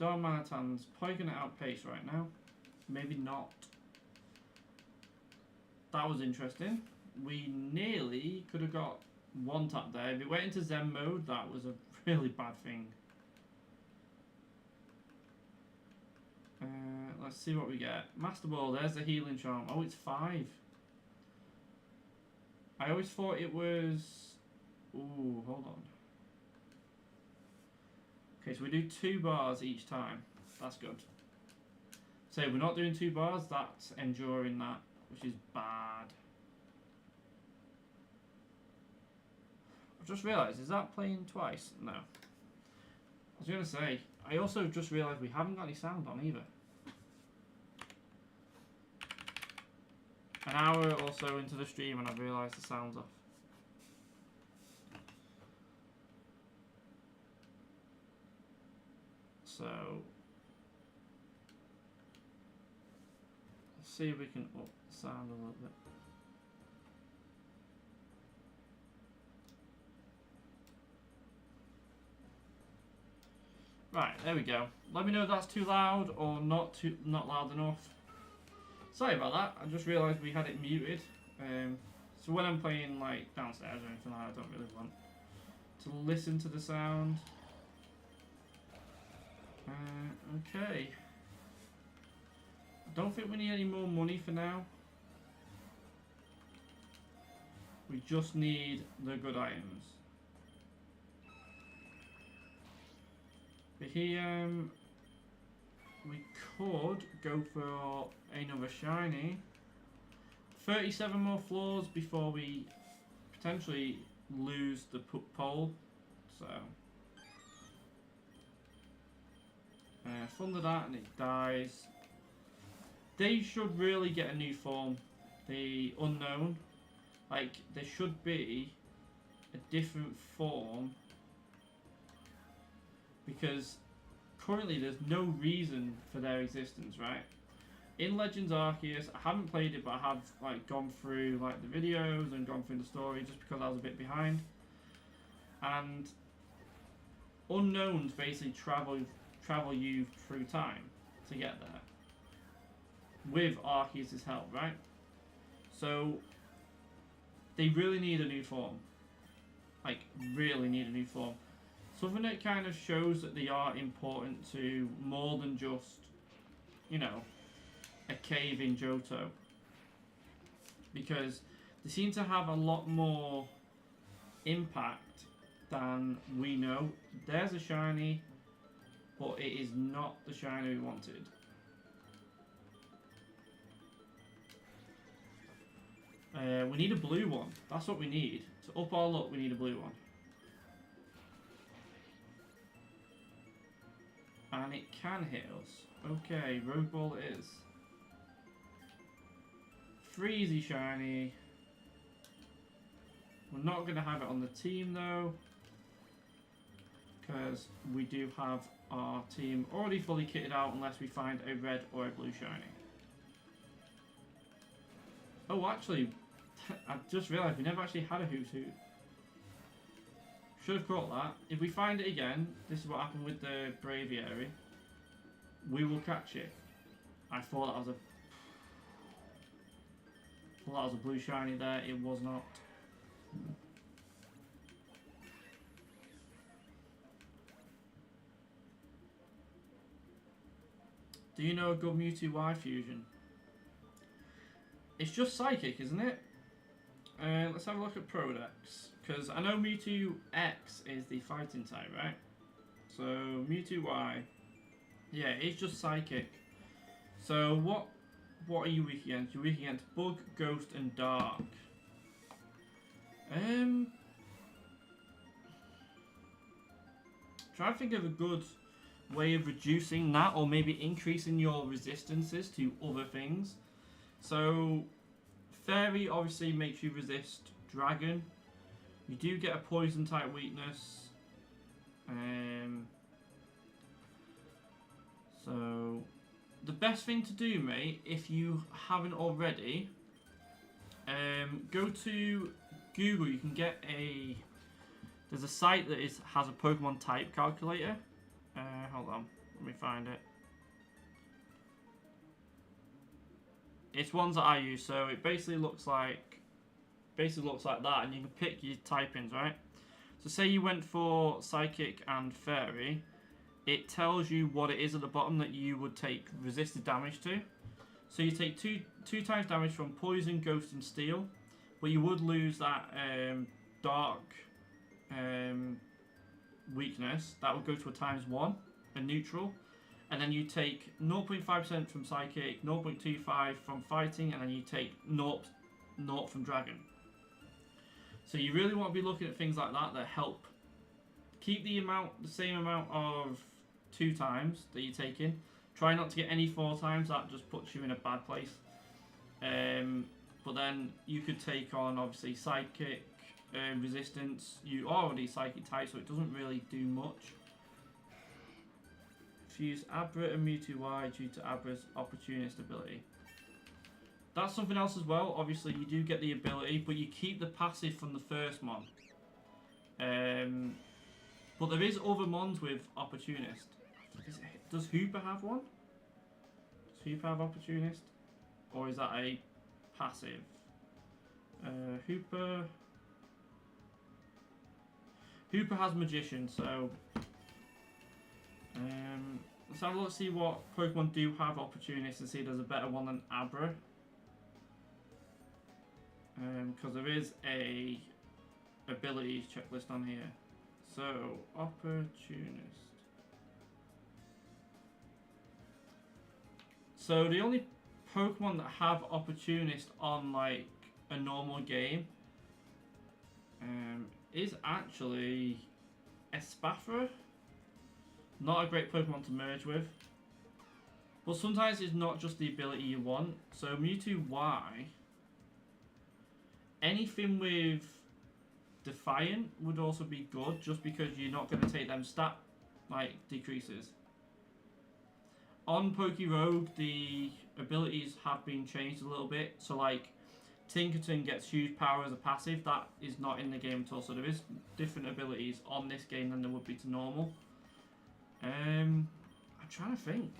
Darmanitan's probably going to outpace right now. Maybe not. That was interesting. We nearly could have got one tap there. If it went into Zen mode, that was a really bad thing. Let's see what we get. Master Ball, there's the healing charm. Oh, it's 5. I always thought it was... Ooh, hold on. Okay, so we do 2 bars each time. That's good. So we're not doing 2 bars, that's enduring that, which is bad. I've just realised, is that playing twice? No. I was going to say, I also just realised we haven't got any sound on either. An hour or so into the stream and I've realised the sound's off. So, let's see if we can up the sound a little bit. Right, there we go. Let me know if that's too loud or not loud enough. Sorry about that, I just realised we had it muted. So when I'm playing like downstairs or anything like that, I don't really want to listen to the sound. Okay. I don't think we need any more money for now. We just need the good items. But here, we could go for another shiny. 37 more floors before we potentially lose the pole. So, thunder that and it dies. They should really get a new form. The unknown, like there should be a different form. Because currently there's no reason for their existence, right? In Legends Arceus, I haven't played it, but I have like gone through like the videos and gone through the story just because I was a bit behind. and unknowns basically travel you through time to get there with Arceus' help, right? So they really need a new form, like really need a new form, something that kind of shows that they are important to more than just, you know, a cave in Johto, because they seem to have a lot more impact than we know. There's a shiny, but it is not the shiny we wanted. We need a blue one. That's what we need. To up our luck, we need a blue one. And it can hit us. Okay, Rogue Ball it is. Freezy shiny. We're not going to have it on the team though, because we do have our team already fully kitted out unless we find a red or a blue shiny. Oh, actually, I just realised we never actually had a Hoot Hoot. Should have caught that. If we find it again, this is what happened with the Braviary, we will catch it. I thought that was a blue shiny there. It was not. Do you know a good Mewtwo Y fusion? It's just Psychic, isn't it? Let's have a look at Prodex, because I know Mewtwo X is the fighting type, right? So Mewtwo Y, yeah, it's just Psychic. So what are you weak against? You're weak against Bug, Ghost, and Dark. Try to think of a good way of reducing that, or maybe increasing your resistances to other things. So Fairy obviously makes you resist Dragon. You do get a Poison type weakness. So the best thing to do, mate, if you haven't already, go to Google. You can get there's a site that has a Pokemon type calculator. Hold on, let me find it. It's ones that I use, so it basically looks like that, and you can pick your typings, right? So say you went for Psychic and Fairy, it tells you what it is at the bottom that you would take resisted damage to. So you take two times damage from Poison, Ghost, and Steel, but you would lose that Dark weakness. That would go to a ×1, a neutral. And then you take 0.5% from Psychic, 0.25 from Fighting, and then you take 0 from Dragon. So you really want to be looking at things like that help keep the same amount of 2 times that you're taking. Try not to get any 4 times, that just puts you in a bad place. But then you could take on, obviously, Psychic resistance. You are already Psychic type, so it doesn't really do much. Fuse Abra and Mewtwo Y due to Abra's Opportunist ability. That's something else as well. Obviously, you do get the ability, but you keep the passive from the first mon. But there is other mons with Opportunist. Does Hooper have one? Does Hooper have Opportunist? Or is that a passive? Hooper has Magician, so... let's have a look, see what Pokemon do have Opportunist, and see if there's a better one than Abra. Because there is a abilities checklist on here. So, Opportunist. So the only Pokemon that have Opportunist on like a normal game is actually Espathra. Not a great Pokemon to merge with. But sometimes it's not just the ability you want. So Mewtwo Y, anything with Defiant would also be good, just because you're not going to take them stat like decreases. On Pokerogue, the abilities have been changed a little bit. So like Tinkaton gets huge power as a passive. That is not in the game at all. So there is different abilities on this game than there would be to normal. I'm trying to think.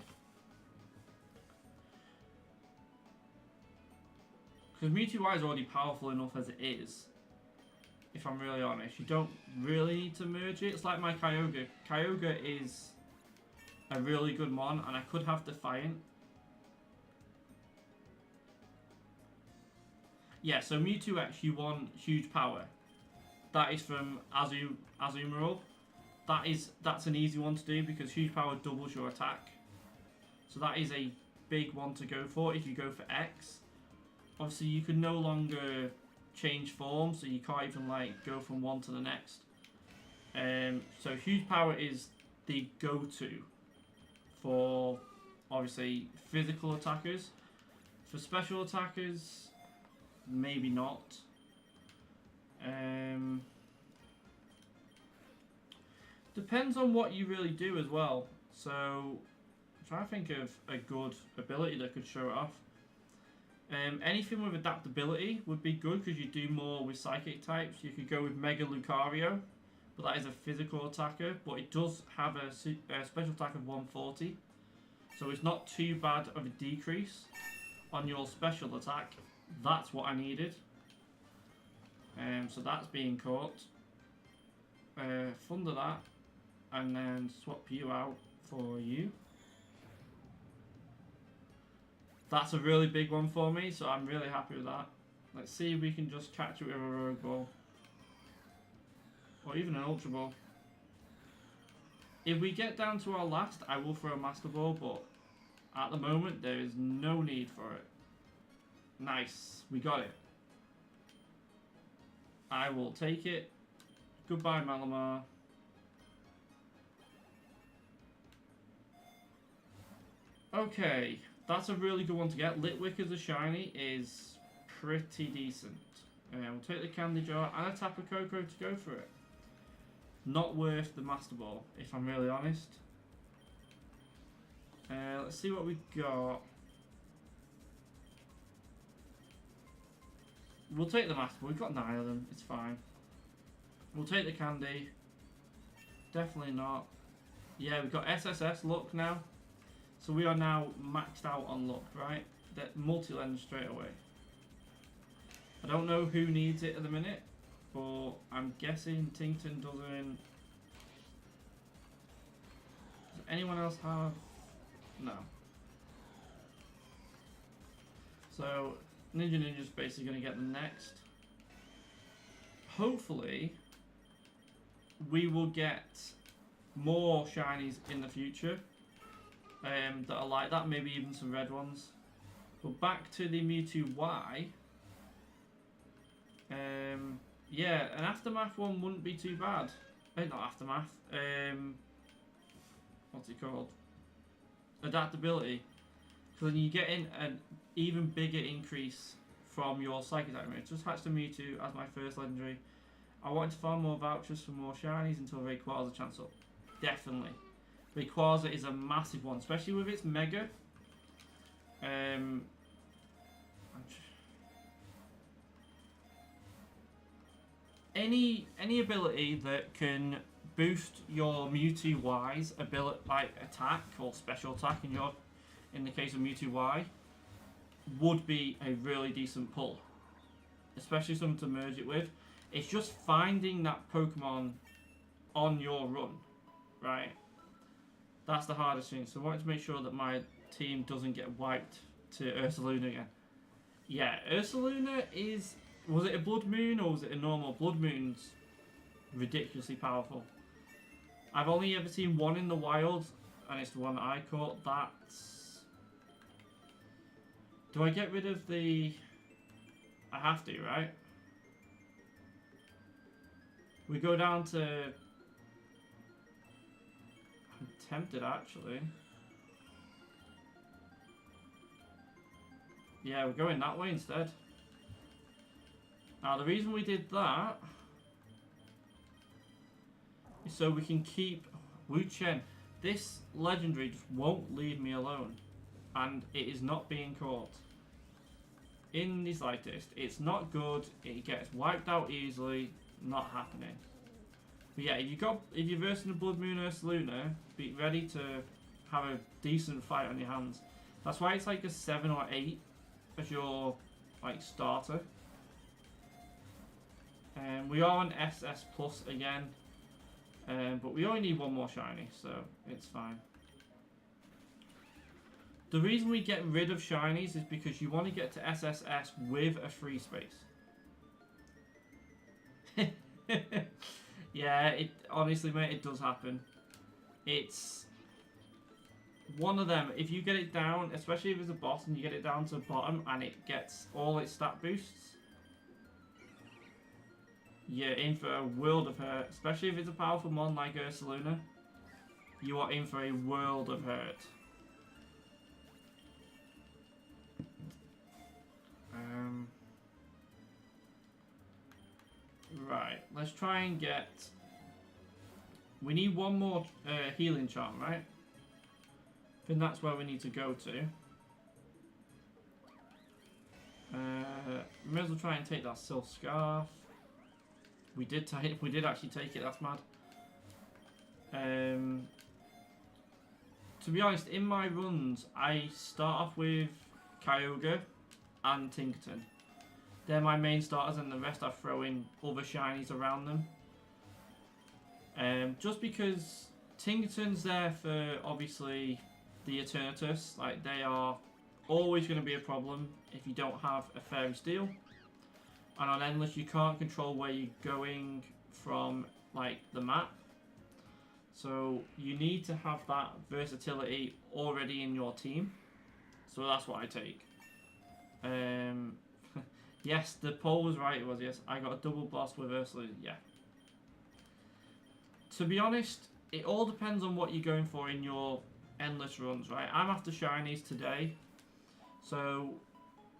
Because Mewtwo Y is already powerful enough as it is. If I'm really honest, you don't really need to merge it. It's like my Kyogre. Kyogre is a really good mon, and I could have Defiant. Yeah, so Mewtwo X, you want huge power. That is from Azumarill. That's an easy one to do because huge power doubles your attack. So that is a big one to go for if you go for X. Obviously, you can no longer change form, so you can't even like go from one to the next. So huge power is the go-to for obviously physical attackers. For special attackers, maybe not. Depends on what you really do as well. So I'm trying to think of a good ability that could show it off. Anything with adaptability would be good because you do more with psychic types. You could go with Mega Lucario, but that is a physical attacker, but it does have a special attack of 140. So it's not too bad of a decrease on your special attack. That's what I needed. So that's being caught. Thunder that, and then swap you out for you. That's a really big one for me, so I'm really happy with that. Let's see if we can just catch it with a Rogue Ball. Or even an Ultra Ball. If we get down to our last, I will throw a Master Ball, but at the moment there is no need for it. Nice, we got it. I will take it. Goodbye, Malamar. Okay. That's a really good one to get. Litwick as a shiny is pretty decent. We'll take the Candy Jar and a Tapu Koko to go for it. Not worth the Master Ball, if I'm really honest. Let's see what we got. We'll take the Master Ball. We've got 9 of them. It's fine. We'll take the Candy. Definitely not. Yeah, we've got SSS luck now. So we are now maxed out on luck, right? That multi-lens straight away. I don't know who needs it at the minute, but I'm guessing Tinkaton doesn't. Does anyone else have? No. So Ninja Ninja's basically going to get the next. Hopefully, we will get more shinies in the future. That are like that, maybe even some red ones. But back to the Mewtwo Y. Yeah, an Aftermath one wouldn't be too bad. Not Aftermath. What's it called? Adaptability. So then you get in an even bigger increase from your Psychic type. Just hatched a Mewtwo as my first legendary. I wanted to farm more vouchers for more shinies until Rayquaza's a chance up. Definitely. Rayquaza is a massive one, especially with its Mega. Any ability that can boost your Mewtwo Y's ability, like attack or special attack in the case of Mewtwo Y, would be a really decent pull. Especially something to merge it with. It's just finding that Pokemon on your run, right? That's the hardest thing. So I wanted to make sure that my team doesn't get wiped to Ursaluna again. Yeah, Ursaluna is... Was it a Blood Moon or was it a normal? Blood Moon's ridiculously powerful. I've only ever seen one in the wild, and it's the one that I caught. That's... Do I get rid of the... I have to, right? We go down to... I'm tempted, actually. Yeah, we're going that way instead. Now, the reason we did that is so we can keep Wu Chen. This legendary just won't leave me alone, and it is not being caught. in the slightest. It's not good. It gets wiped out easily. Not happening. But yeah, if you're versing a Blood Moon Ursaluna, be ready to have a decent fight on your hands. That's why it's like a 7 or 8 as your like starter. We are on SS Plus again, but we only need one more shiny, so it's fine. The reason we get rid of shinies is because you want to get to SSS with a free space. Yeah, honestly, mate, it does happen. It's one of them. If you get it down, especially if it's a boss and you get it down to the bottom and it gets all its stat boosts, you're in for a world of hurt. Especially if it's a powerful mon like Ursaluna, you are in for a world of hurt. Right, let's try and get... We need one more healing charm, right? I think that's where we need to go to. May as well try and take that Silk Scarf. We did actually take it, that's mad. To be honest, in my runs, I start off with Kyogre and Tinkaton. They're my main starters, and the rest I throw in other shinies around them. Just because Tinkaton's there for, obviously, the Eternatus. Like, they are always going to be a problem if you don't have a Fairy Steel. And on Endless, you can't control where you're going from, like, the map. So, you need to have that versatility already in your team. So, that's what I take. Yes, the poll was right, it was, yes. I got a double boss with Ursula, yeah. To be honest, it all depends on what you're going for in your endless runs, right? I'm after shinies today, so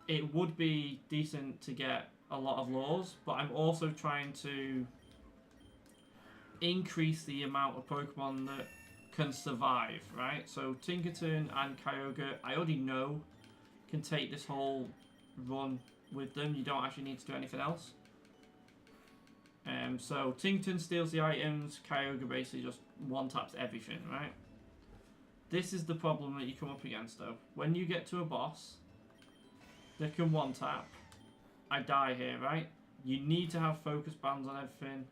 it would be decent to get a lot of lures, but I'm also trying to increase the amount of Pokemon that can survive, right? So Tinkaton and Kyogre, I already know can take this whole run with them. You don't actually need to do anything else. So Tinkaton steals the items, Kyogre basically just one-taps everything, right? This is the problem that you come up against though. When you get to a boss that can one-tap, I die here, right? You need to have focus bands on everything.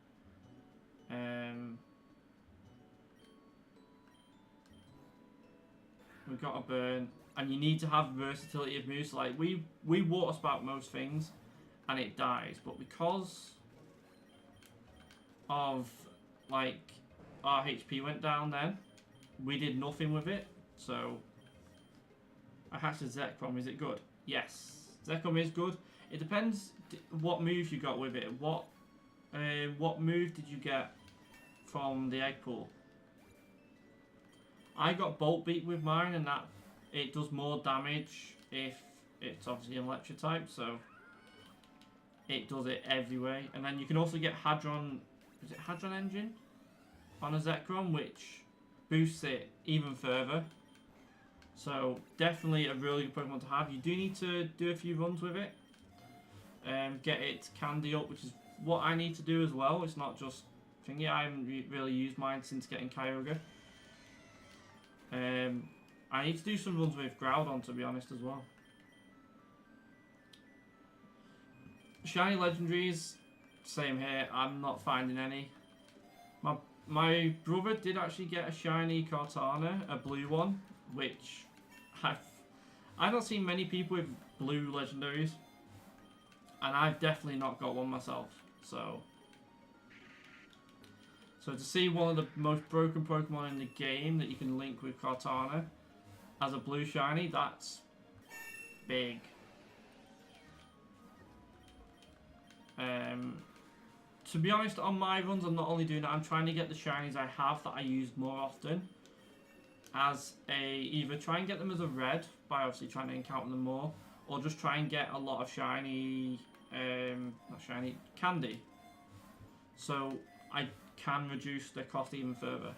We've got a burn. And you need to have versatility of moves. Like we water spout most things and it dies, but because of like our HP went down then, we did nothing with it. So I hatched a Zekrom. Is it good? Yes, Zekrom is good. It depends what moves you got with it. What move did you get from the egg pool? I got Bolt Beat with mine, and that it does more damage if it's obviously an electric type, so it does it every way. And then you can also get Hadron, is it Hadron Engine? On a Zekrom, which boosts it even further. So definitely a really good Pokemon to have. You do need to do a few runs with it. Get it Candy up, which is what I need to do as well. It's not just thingy. I haven't really used mine since getting Kyogre. I need to do some runs with Groudon, to be honest, as well. Shiny Legendaries, same here. I'm not finding any. My brother did actually get a shiny Cortana, a blue one, which I've not seen many people with blue Legendaries, and I've definitely not got one myself. So to see one of the most broken Pokemon in the game that you can link with Cortana as a blue shiny, that's big. To be honest, on my runs, I'm not only doing that, I'm trying to get the shinies I have that I use more often as either try and get them as a red by obviously trying to encounter them more, or just try and get a lot of shiny, candy. So I can reduce the cost even further.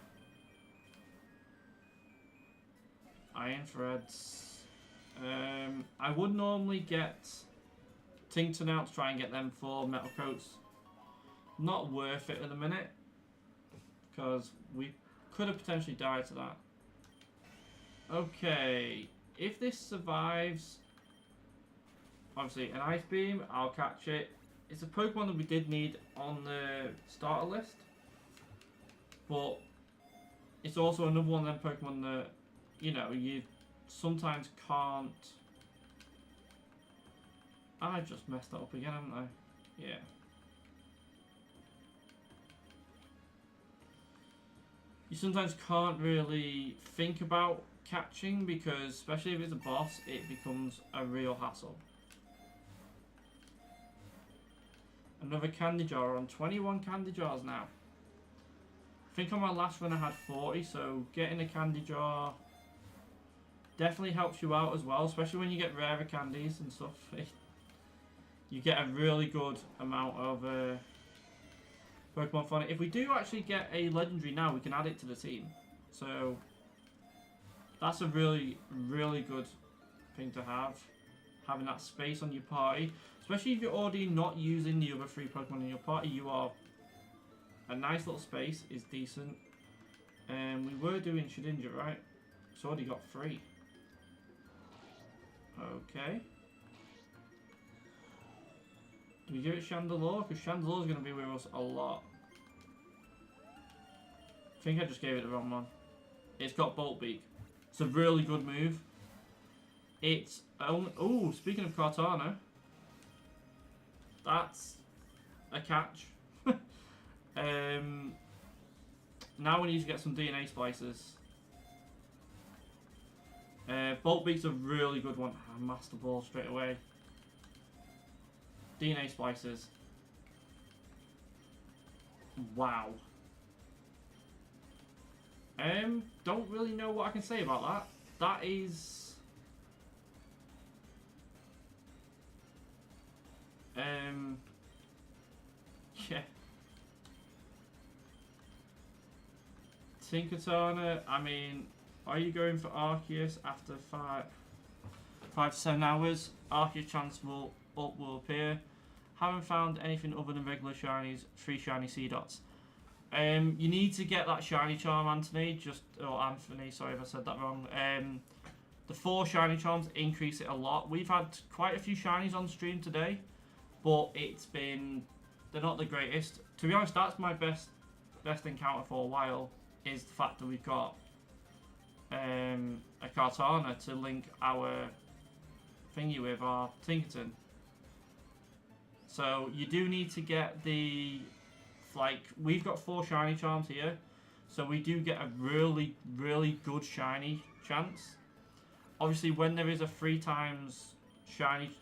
Iron Threads. I would normally get Tinkaton out to try and get them 4 metal coats. Not worth it at the minute, because we could have potentially died to that. Okay, if this survives, obviously an Ice Beam, I'll catch it. It's a Pokemon that we did need on the starter list, but it's also another one of them Pokemon that, you know, you sometimes can't... I just messed that up again, haven't I? Yeah. You sometimes can't really think about catching because, especially if it's a boss, it becomes a real hassle. Another candy jar on 21 candy jars now. I think on my last run I had 40, so getting a candy jar definitely helps you out as well, especially when you get rarer candies and stuff. You get a really good amount of Pokemon from it. If we do actually get a legendary now, we can add it to the team. So that's a really, really good thing to have. Having that space on your party. Especially if you're already not using the other 3 Pokemon in your party, you are... A nice little space is decent. And we were doing Shedinja, right? It's already got 3. Okay. Do we give it Chandelure? Because Chandelure is going to be with us a lot. I think I just gave it the wrong one. It's got Bolt Beak. It's a really good move. It's only... Oh, speaking of Kartana, that's a catch. Now we need to get some DNA splices. Bolt Beak's a really good one. Master Ball straight away. DNA splices. Wow. Don't really know what I can say about that. That is... Yeah. Tinkaton, I mean, are you going for Arceus after 5 to 7 hours? Arceus chance will appear. Haven't found anything other than regular shinies, 3 shiny Seedots. You need to get that shiny charm, Anthony. Anthony, sorry if I said that wrong. The 4 shiny charms increase it a lot. We've had quite a few shinies on stream today, but they're not the greatest. To be honest, that's my best encounter for a while, is the fact that we've got a Kartana to link our thingy with, our Tinkaton. So you do need to get the, we've got 4 shiny charms here, so we do get a really, really good shiny chance. Obviously, when there is a 3 times shiny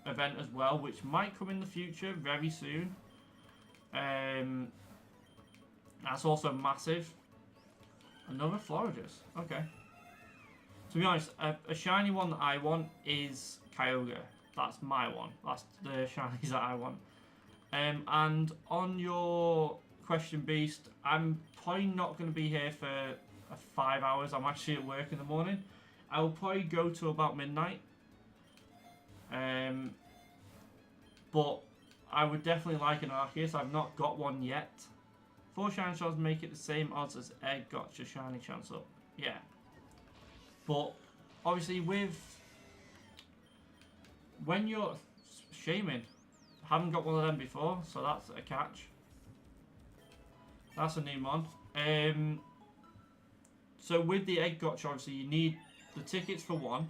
event as well, which might come in the future very soon, that's also massive. Another Florges. Okay. To be honest, a shiny one that I want is Kyogre. That's my one. That's the shinies that I want. And on your question, Beast, I'm probably not going to be here for 5 hours. I'm actually at work in the morning. I will probably go to about midnight. But I would definitely like an Arceus. I've not got one yet. 4 shiny charms make it the same odds as Egg Gotcha shiny chance up. Yeah. But obviously when you're shaming, haven't got one of them before, so that's a catch. That's a new one. So with the Egg Gotcha, obviously you need the tickets for 1.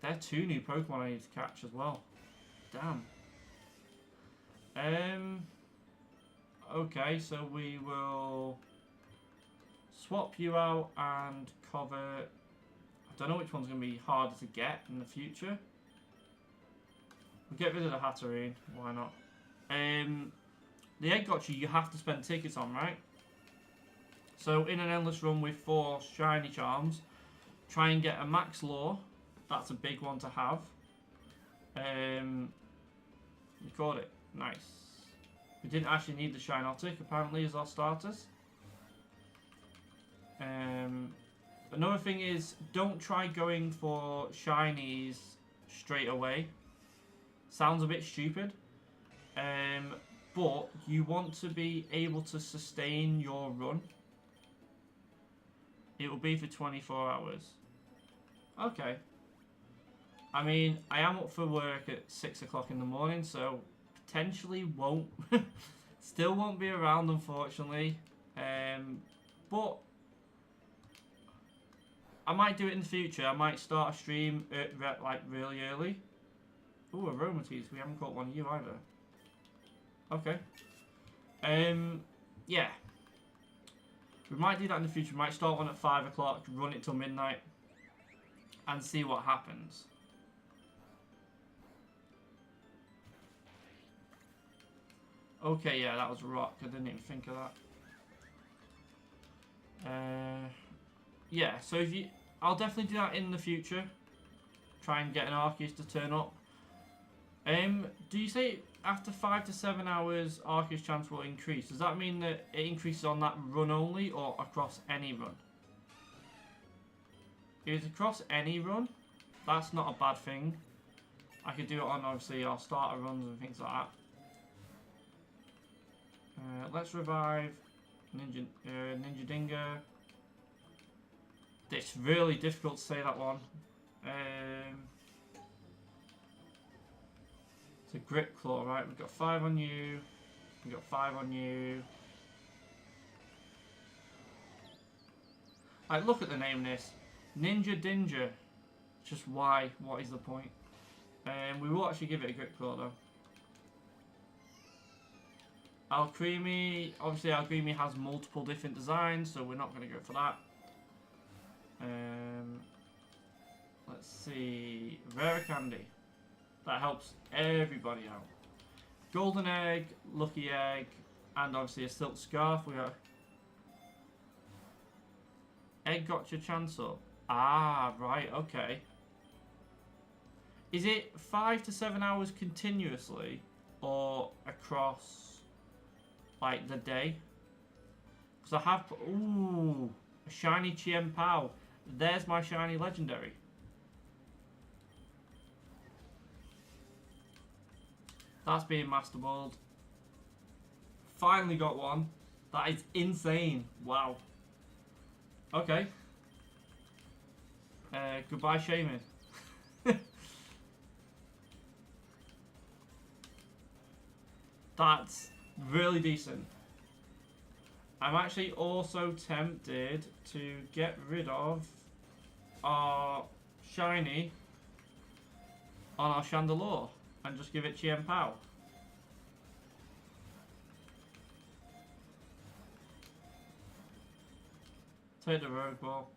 There are 2 new Pokemon I need to catch as well. Damn. Okay, so we will swap you out and cover... I don't know which one's going to be harder to get in the future. We'll get rid of the Hatterene, why not? The Egg Gotcha you have to spend tickets on, right? So in an endless run with 4 shiny charms, try and get a max lore. That's a big one to have. You caught it. Nice. We didn't actually need the Shinotic, apparently, as our starters. Another thing is, don't try going for shinies straight away. Sounds a bit stupid. But you want to be able to sustain your run. It will be for 24 hours. Okay. I mean, I am up for work at 6 o'clock in the morning, so potentially won't... still won't be around, unfortunately. But I might do it in the future. I might start a stream like really early. Ooh, aromates. We haven't caught one of you either. Okay. Yeah. We might do that in the future. We might start one at 5 o'clock, run it till midnight, and see what happens. Okay, yeah, that was a rock. I didn't even think of that. Yeah, so if you... I'll definitely do that in the future. Try and get an Arceus to turn up. Do you say after 5 to 7 hours Arceus chance will increase? Does that mean that it increases on that run only or across any run? If it's across any run, that's not a bad thing. I could do it on obviously our starter runs and things like that. Let's revive Ninja Dinger. It's really difficult to say that one. It's a Grip Claw, right? We've got 5 on you. We've got 5 on you. Like, look at the name of this. Ninja Dinger. Just why? What is the point? We will actually give it a Grip Claw, though. Alcremie. Obviously, Alcremie has multiple different designs, so we're not going to go for that. Let's see. Rare Candy. That helps everybody out. Golden Egg, Lucky Egg, and obviously a Silk Scarf. We got Egg got your chance up. Ah, right, okay. Is it 5 to 7 hours continuously or across like the day? Because I have... Ooh, a shiny Chien Pao. There's my shiny legendary. That's being Master Balled. Finally got one. That is insane. Wow. Okay. Goodbye, Shaman. That's really decent. I'm actually also tempted to get rid of our shiny on our Chandelure and just give it Chien Pao. Take the Rogue Ball.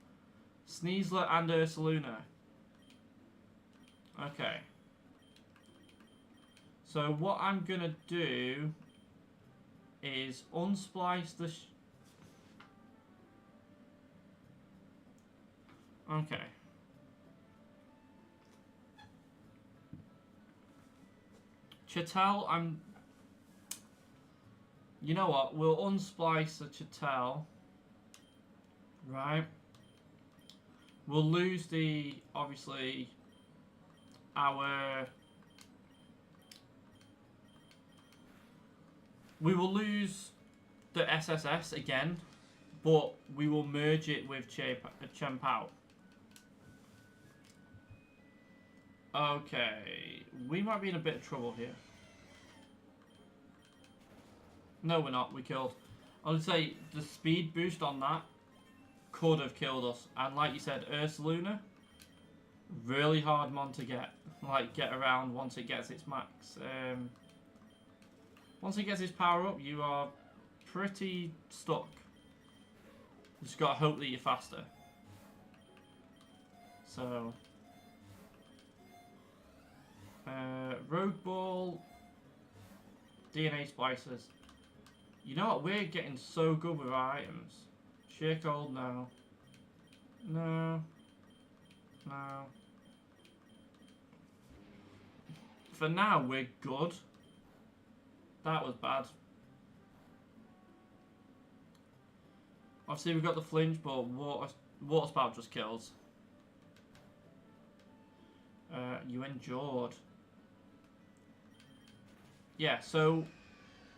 Sneasler and Ursaluna. Okay. So what I'm gonna do is unsplice the... Okay. Chattel, I'm... You know what? We'll unsplice the Chattel. Right. We'll lose the... Obviously... Our... We will lose the SSS again, but we will merge it with Chien Pao. Okay, we might be in a bit of trouble here. No, we're not. We killed. I would say the speed boost on that could have killed us. And like you said, Ursaluna, really hard mon to get. Like, get around once it gets its max. Once it gets its power up, you are pretty stuck. You just gotta hope that you're faster. So... Rogue Ball, DNA Splicers. You know what? We're getting so good with our items. Sheer Cold, no. No. No. For now, we're good. That was bad. Obviously, we've got the flinch, but water spout just kills. You endured. yeah, so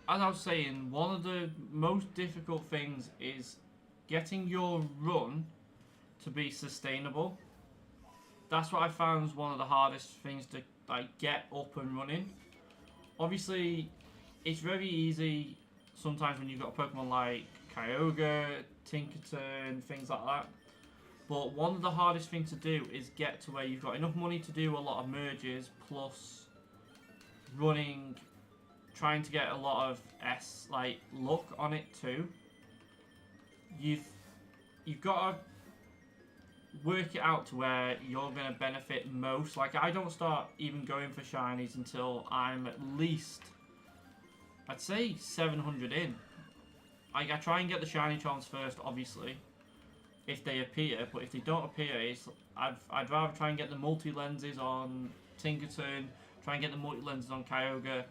as I was saying, one of the most difficult things is getting your run to be sustainable. That's what I found was one of the hardest things to like get up and running. Obviously, it's very easy sometimes when you've got a Pokemon like Kyogre, Tinkaton, things like that. But one of the hardest things to do is get to where you've got enough money to do a lot of merges, plus running, trying to get a lot of luck on it too. You've got to work it out to where you're going to benefit most. Like, I don't start even going for shinies until I'm at least, I'd say 700 in. Like, I try and get the shiny charms first, obviously, if they appear, but if they don't appear, I'd rather try and get the multi-lenses on Tinkaton, try and get the multi-lenses on Kyogre.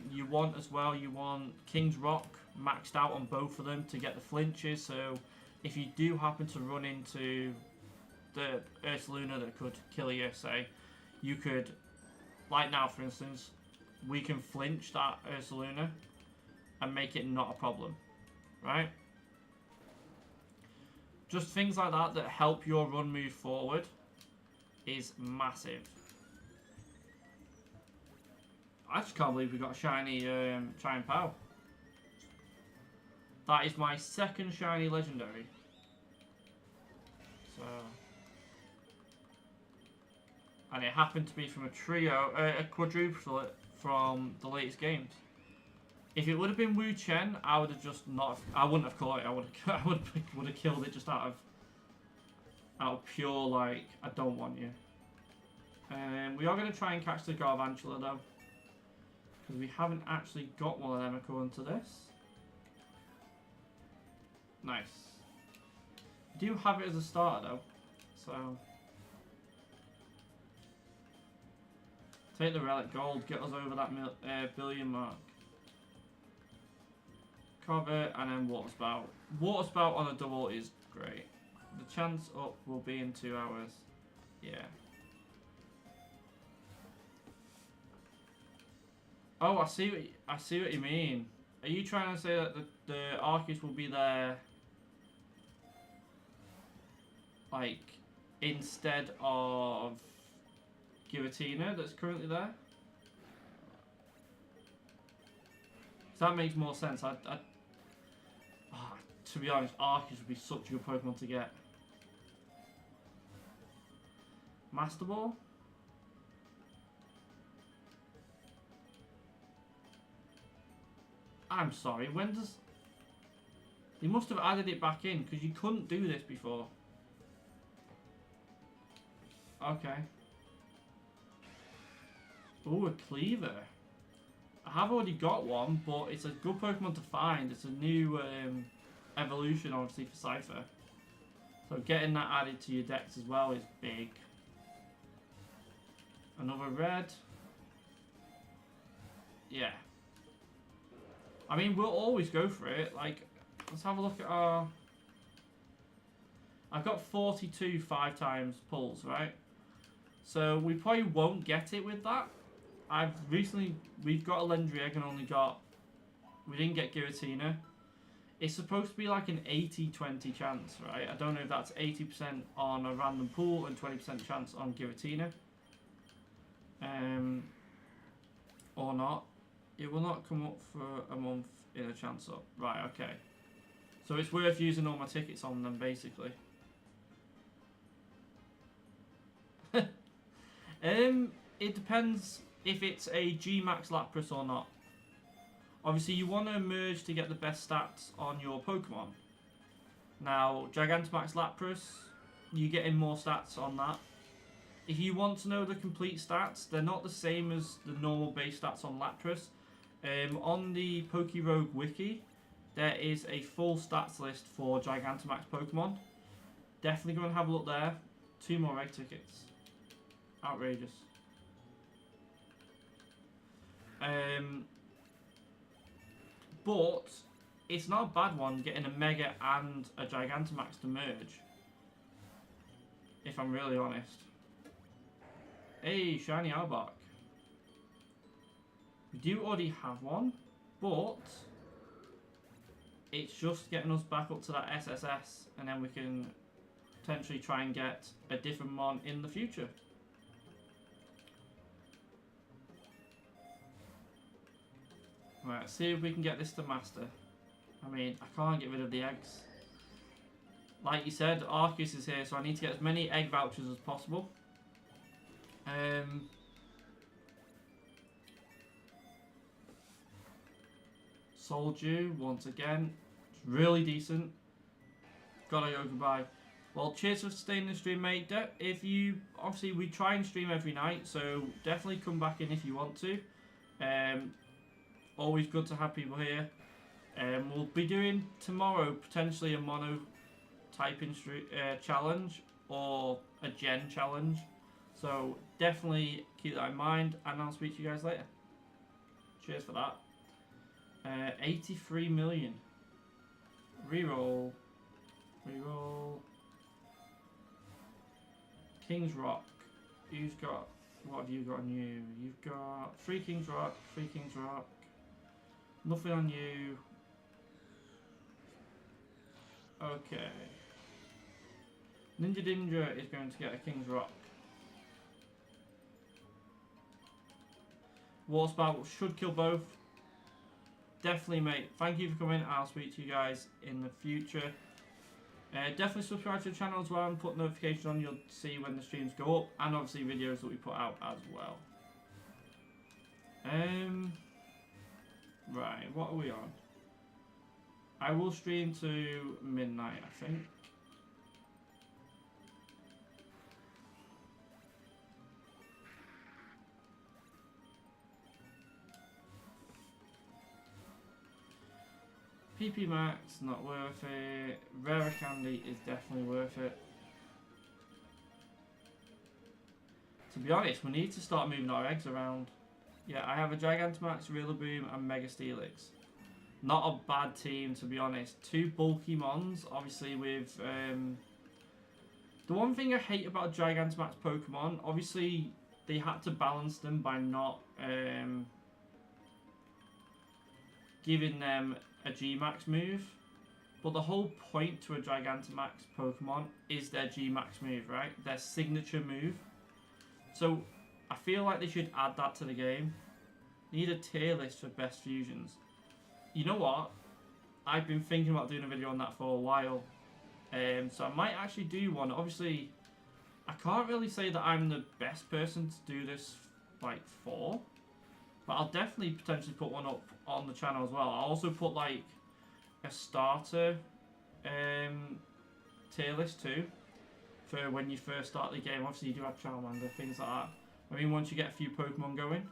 You want King's Rock maxed out on both of them to get the flinches, so if you do happen to run into the Ursaluna that could kill you, say, you could, like now for instance, we can flinch that Ursaluna and make it not a problem, right? Just things like that that help your run move forward is massive. I just can't believe we got a shiny Giant Pow. That is my second shiny legendary. So, and it happened to be from a quadruple from the latest games. If it would have been Wu Chen, I would have just not. I wouldn't have caught it. I would have killed it just out of pure like I don't want you. We are going to try and catch the Garvantula though, because we haven't actually got one of them according to this. Nice. We do have it as a starter though, so take the relic gold, get us over that billion mark. Cover and then water spout. Water spout on a double is great. The chance up will be in 2 hours. Yeah. Oh, I see what you mean. Are you trying to say that the Arceus will be there, like, instead of Giratina that's currently there? So that makes more sense. To be honest, Arceus would be such a good Pokemon to get. Master Ball? I'm sorry, when does... They must have added it back in, because you couldn't do this before. Okay. Ooh, a Cleaver. I have already got one, but it's a good Pokemon to find. It's a new evolution, obviously, for Cypher. So getting that added to your decks as well is big. Another red. Yeah. I mean, we'll always go for it. Like, let's have a look at our... I've got 42 5 times pulls, right? So we probably won't get it with that. We've got a legendary egg and we didn't get Giratina. It's supposed to be like an 80-20 chance, right? I don't know if that's 80% on a random pool and 20% chance on Giratina. Or not. It will not come up for a month in a chance up. Right, okay. So it's worth using all my tickets on them, basically. It depends if it's a G-Max Lapras or not. Obviously, you want to merge to get the best stats on your Pokemon. Now, Gigantamax Lapras, you're getting more stats on that. If you want to know the complete stats, they're not the same as the normal base stats on Lapras. On the Pokerogue wiki, there is a full stats list for Gigantamax Pokemon. Definitely go and have a look there. 2 more egg tickets. Outrageous. But it's not a bad one getting a Mega and a Gigantamax to merge. If I'm really honest. Hey, shiny Arbok. We do already have one, but it's just getting us back up to that SSS, and then we can potentially try and get a different mon in the future. Right, let's see if we can get this to master. I mean, I can't get rid of the eggs. Like you said, Arceus is here, so I need to get as many egg vouchers as possible. Soldew, once again, it's really decent. Gotta go goodbye. Well, cheers for staying in the stream, mate. If you, obviously, we try and stream every night, so definitely come back in if you want to. Always good to have people here. We'll be doing tomorrow potentially a mono typing challenge or a gen challenge. So definitely keep that in mind, and I'll speak to you guys later. Cheers for that. 83 million. Reroll. Reroll. King's Rock. Who's got... What have you got on you? You've got 3 King's Rock, 3 King's Rock. Nothing on you. Okay. Ninja Dindra is going to get a King's Rock. Water Spout should kill both. Definitely, mate. Thank you for coming. I'll speak to you guys in the future. Definitely subscribe to the channel as well and put notifications on. You'll see when the streams go up, and obviously videos that we put out as well. Right, what are we on? I will stream to midnight, I think. PP Max, not worth it. Rare Candy is definitely worth it. To be honest, we need to start moving our eggs around. Yeah, I have a Gigantamax, Rillaboom, and Mega Steelix. Not a bad team, to be honest. 2 bulky mons, obviously with... the one thing I hate about Gigantamax Pokemon, obviously they had to balance them by not giving them a G-Max move. But the whole point to a Gigantamax Pokemon is their G-Max move, right? Their signature move. So I feel like they should add that to the game. Need a tier list for best fusions. You know what? I've been thinking about doing a video on that for a while. So I might actually do one. Obviously, I can't really say that I'm the best person to do this like for. But I'll definitely potentially put one up on the channel as well. I'll also put like a starter tier list too. For when you first start the game. Obviously you do have Charmander, things like that. I mean, once you get a few Pokemon going.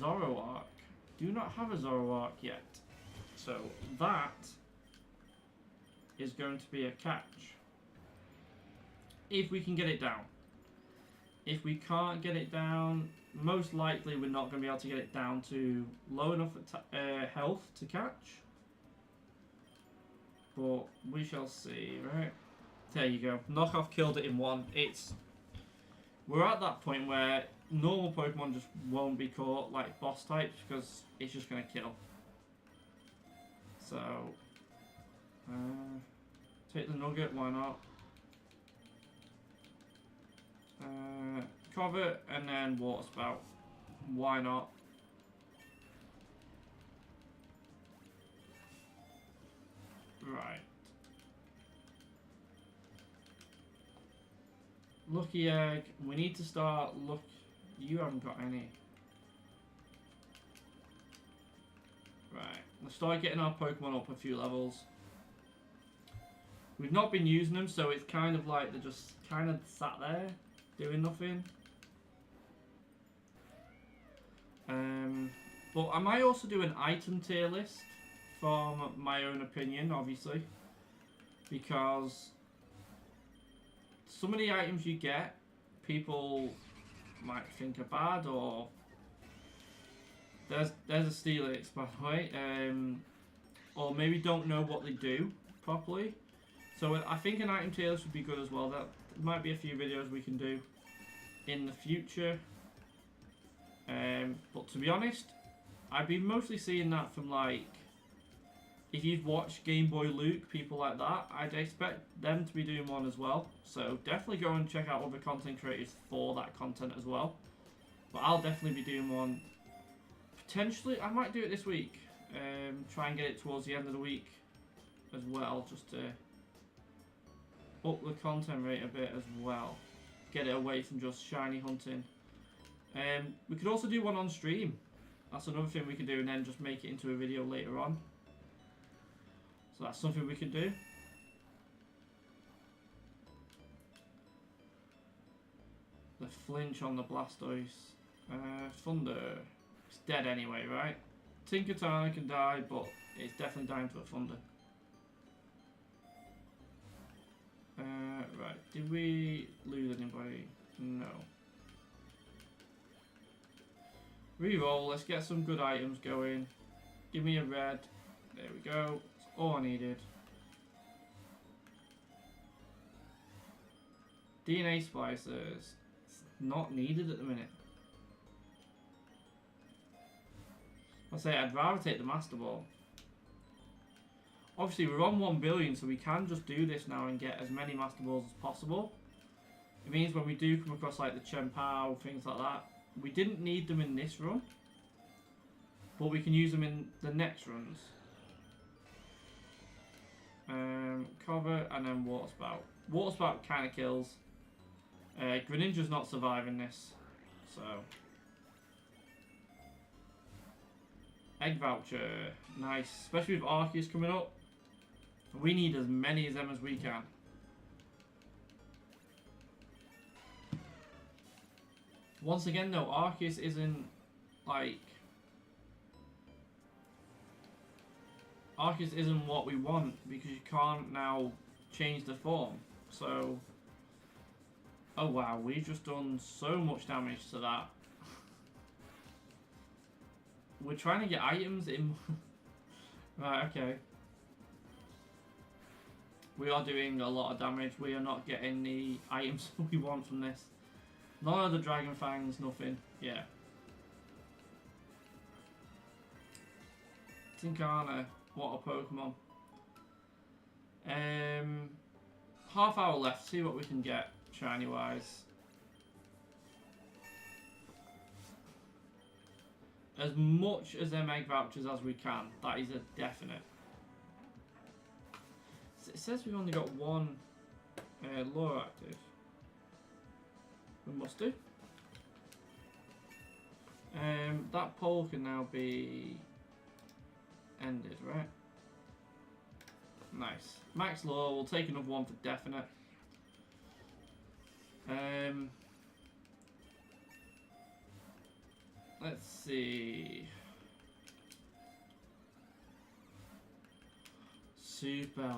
Zoroark. Do not have a Zoroark yet. So that is going to be a catch. If we can get it down. If we can't get it down, most likely we're not going to be able to get it down to low enough health to catch. But we shall see, right? There you go. Knockoff killed it in one. We're at that point where normal Pokemon just won't be caught like boss types because it's just going to kill. So, take the nugget, why not? Covet and then Water Spout. Why not? Right. Lucky Egg. We need to start look. You haven't got any. Right. Let's start getting our Pokemon up a few levels. We've not been using them, so it's kind of like they're just kind of sat there doing nothing. But I might also do an item tier list from my own opinion, obviously, because some of the items you get, people might think are bad, or there's a Steelix, by the way, or maybe don't know what they do properly. So I think an item tier list would be good as well. That might be a few videos we can do in the future. But to be honest, I've been mostly seeing that from like, if you've watched Game Boy Luke, people like that, I'd expect them to be doing one as well. So definitely go and check out other content creators for that content as well. But I'll definitely be doing one. Potentially, I might do it this week. Try and get it towards the end of the week as well, just to up the content rate a bit as well. Get it away from just shiny hunting. We could also do one on stream. That's another thing we could do, and then just make it into a video later on. So that's something we could do. The flinch on the Blastoise. Thunder. It's dead anyway, right? Tinkaton can die, but it's definitely dying to a Thunder. Right. Did we lose anybody? No. Reroll. Let's get some good items going. Give me a red. There we go. That's all I needed. DNA splicers. It's not needed at the minute. I say I'd rather take the Master Ball. Obviously we're on 1 billion, so we can just do this now and get as many Master Balls as possible. It means when we do come across like the Chien-Pao, things like that, we didn't need them in this run, but we can use them in the next runs. Cover and then Water Spout. Water Spout kind of kills. Greninja's not surviving this, so. Egg voucher, nice. Especially with Arceus coming up. We need as many of them as we can. Once again though, Arceus isn't like... Arceus isn't what we want because you can't now change the form. So... Oh wow, we've just done so much damage to that. We're trying to get items in... Right, okay. We are doing a lot of damage. We are not getting the items we want from this. None of the Dragon Fangs, nothing. Yeah. Tinkana, what a Pokemon. Half hour left, see what we can get, shiny wise. As much as them egg vouchers as we can, that is a definite. It says we've only got one lure active. We must do. That poll can now be ended, right? Nice. Max lure, we'll take another one for definite. Let's see. Super.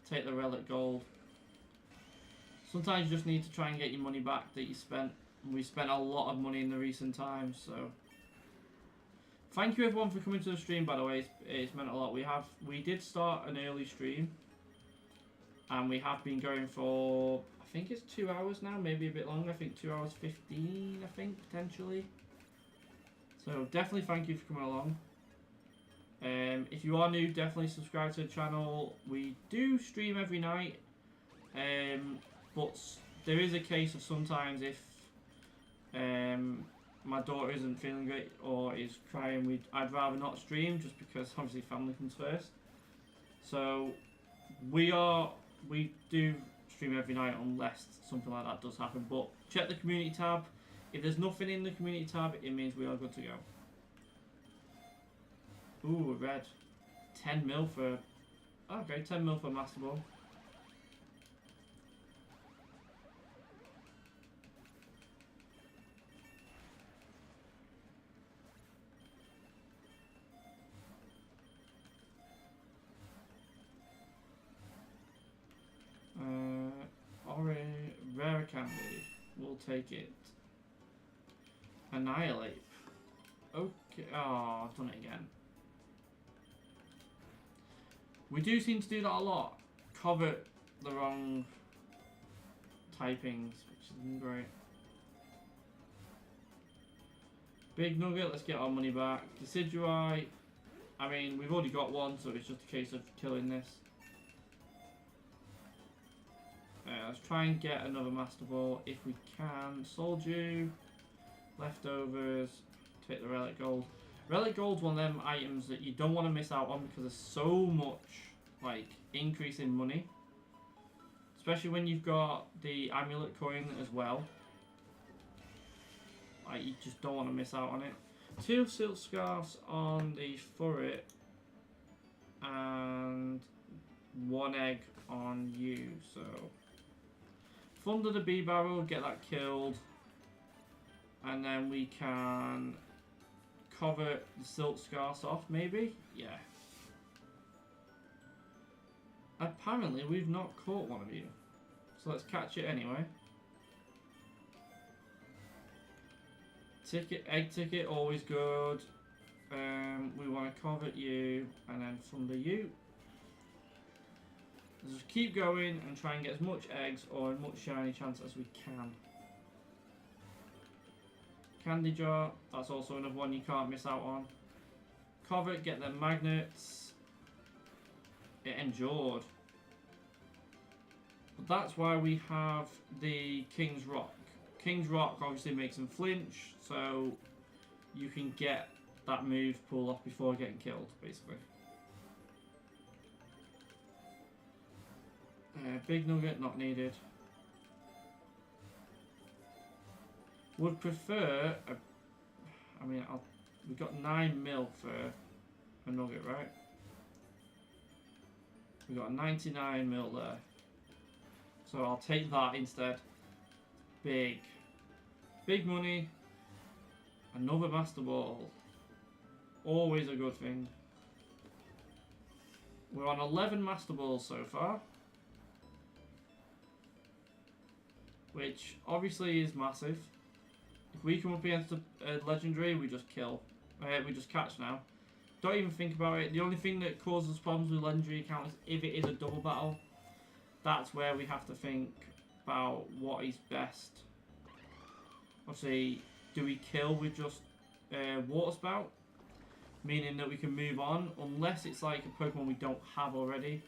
Take the relic gold. Sometimes you just need to try and get your money back that you spent. We spent a lot of money in the recent times, so. Thank you everyone for coming to the stream, by the way. It's meant a lot. We did start an early stream. And we have been going for, I think it's 2 hours now, maybe a bit longer. I think 2 hours 15, I think, potentially. So definitely thank you for coming along. If you are new, definitely subscribe to the channel. We do stream every night. But there is a case of sometimes if my daughter isn't feeling great or is crying, I'd rather not stream just because obviously family comes first. So we do stream every night unless something like that does happen. But check the community tab. If there's nothing in the community tab, it means we are good to go. Ooh, a red. 10 mil for... Okay, 10 mil for Master Ball. Rare candy. We'll take it. Annihilate. Okay. Oh, I've done it again. We do seem to do that a lot. Covet the wrong typings, which isn't great. Big nugget, let's get our money back. Decidui, I mean, we've already got one, so it's just a case of killing this. Let's try and get another Master Ball if we can. Soldier, leftovers, take the Relic Gold. Relic Gold's one of them items that you don't want to miss out on because there's so much, like, increase in money. Especially when you've got the Amulet Coin as well. Like, you just don't want to miss out on it. 2 Silk Scarves on the Furret. And 1 egg on you, so... Thunder the Bee Barrel, get that killed. And then we can cover the Silk Scarves off, maybe? Yeah. Apparently, we've not caught one of you. So let's catch it anyway. Ticket, egg ticket, always good. We want to covet you and then thunder you. Let's just keep going and try and get as much eggs or as much shiny chance as we can. Candy jar, that's also another one you can't miss out on. Covet, get them magnets. It endured. But that's why we have the King's Rock. King's Rock obviously makes them flinch, so you can get that move pulled off before getting killed, basically. Big nugget, not needed. Would prefer I mean, we've got 9 mil for a nugget, right? We've got 99 mil there. So I'll take that instead. Big money. Another Master Ball. Always a good thing. We're on 11 Master Balls so far. Which obviously is massive. If we come up against a legendary, we just kill. We just catch now. Don't even think about it. The only thing that causes problems with legendary accounts is if it is a double battle. That's where we have to think about what is best. Obviously, do we kill with just Water Spout? Meaning that we can move on, unless it's like a Pokemon we don't have already.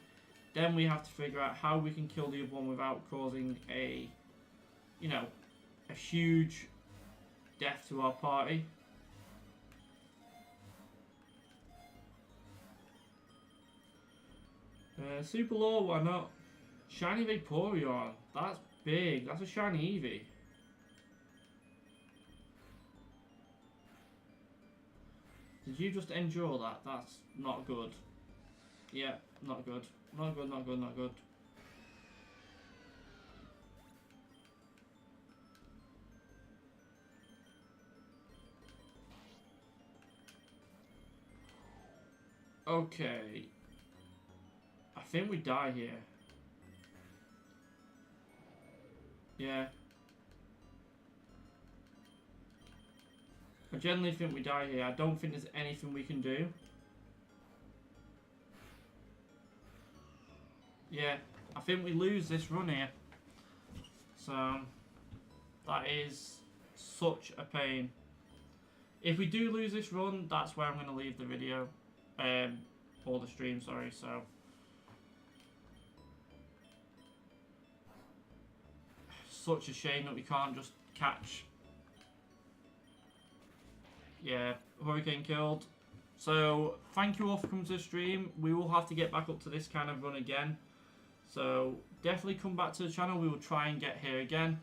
Then we have to figure out how we can kill the other one without causing a, you know, a huge death to our party. Super Lore, why not? Shiny Vaporeon, that's big. That's a shiny Eevee. Did you just endure that? That's not good. Yeah, not good. Not good, not good, not good. Okay. I think we die here. Yeah. I generally think we die here. I don't think there's anything we can do. Yeah, I think we lose this run here. So, that is such a pain. If we do lose this run, that's where I'm going to leave the video. Or the stream, sorry, so. Such a shame that we can't just catch. Yeah, Hurricane killed. So, thank you all for coming to the stream. We will have to get back up to this kind of run again. So, definitely come back to the channel. We will try and get here again.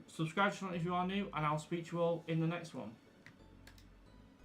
Subscribe to the channel if you are new, and I'll speak to you all in the next one.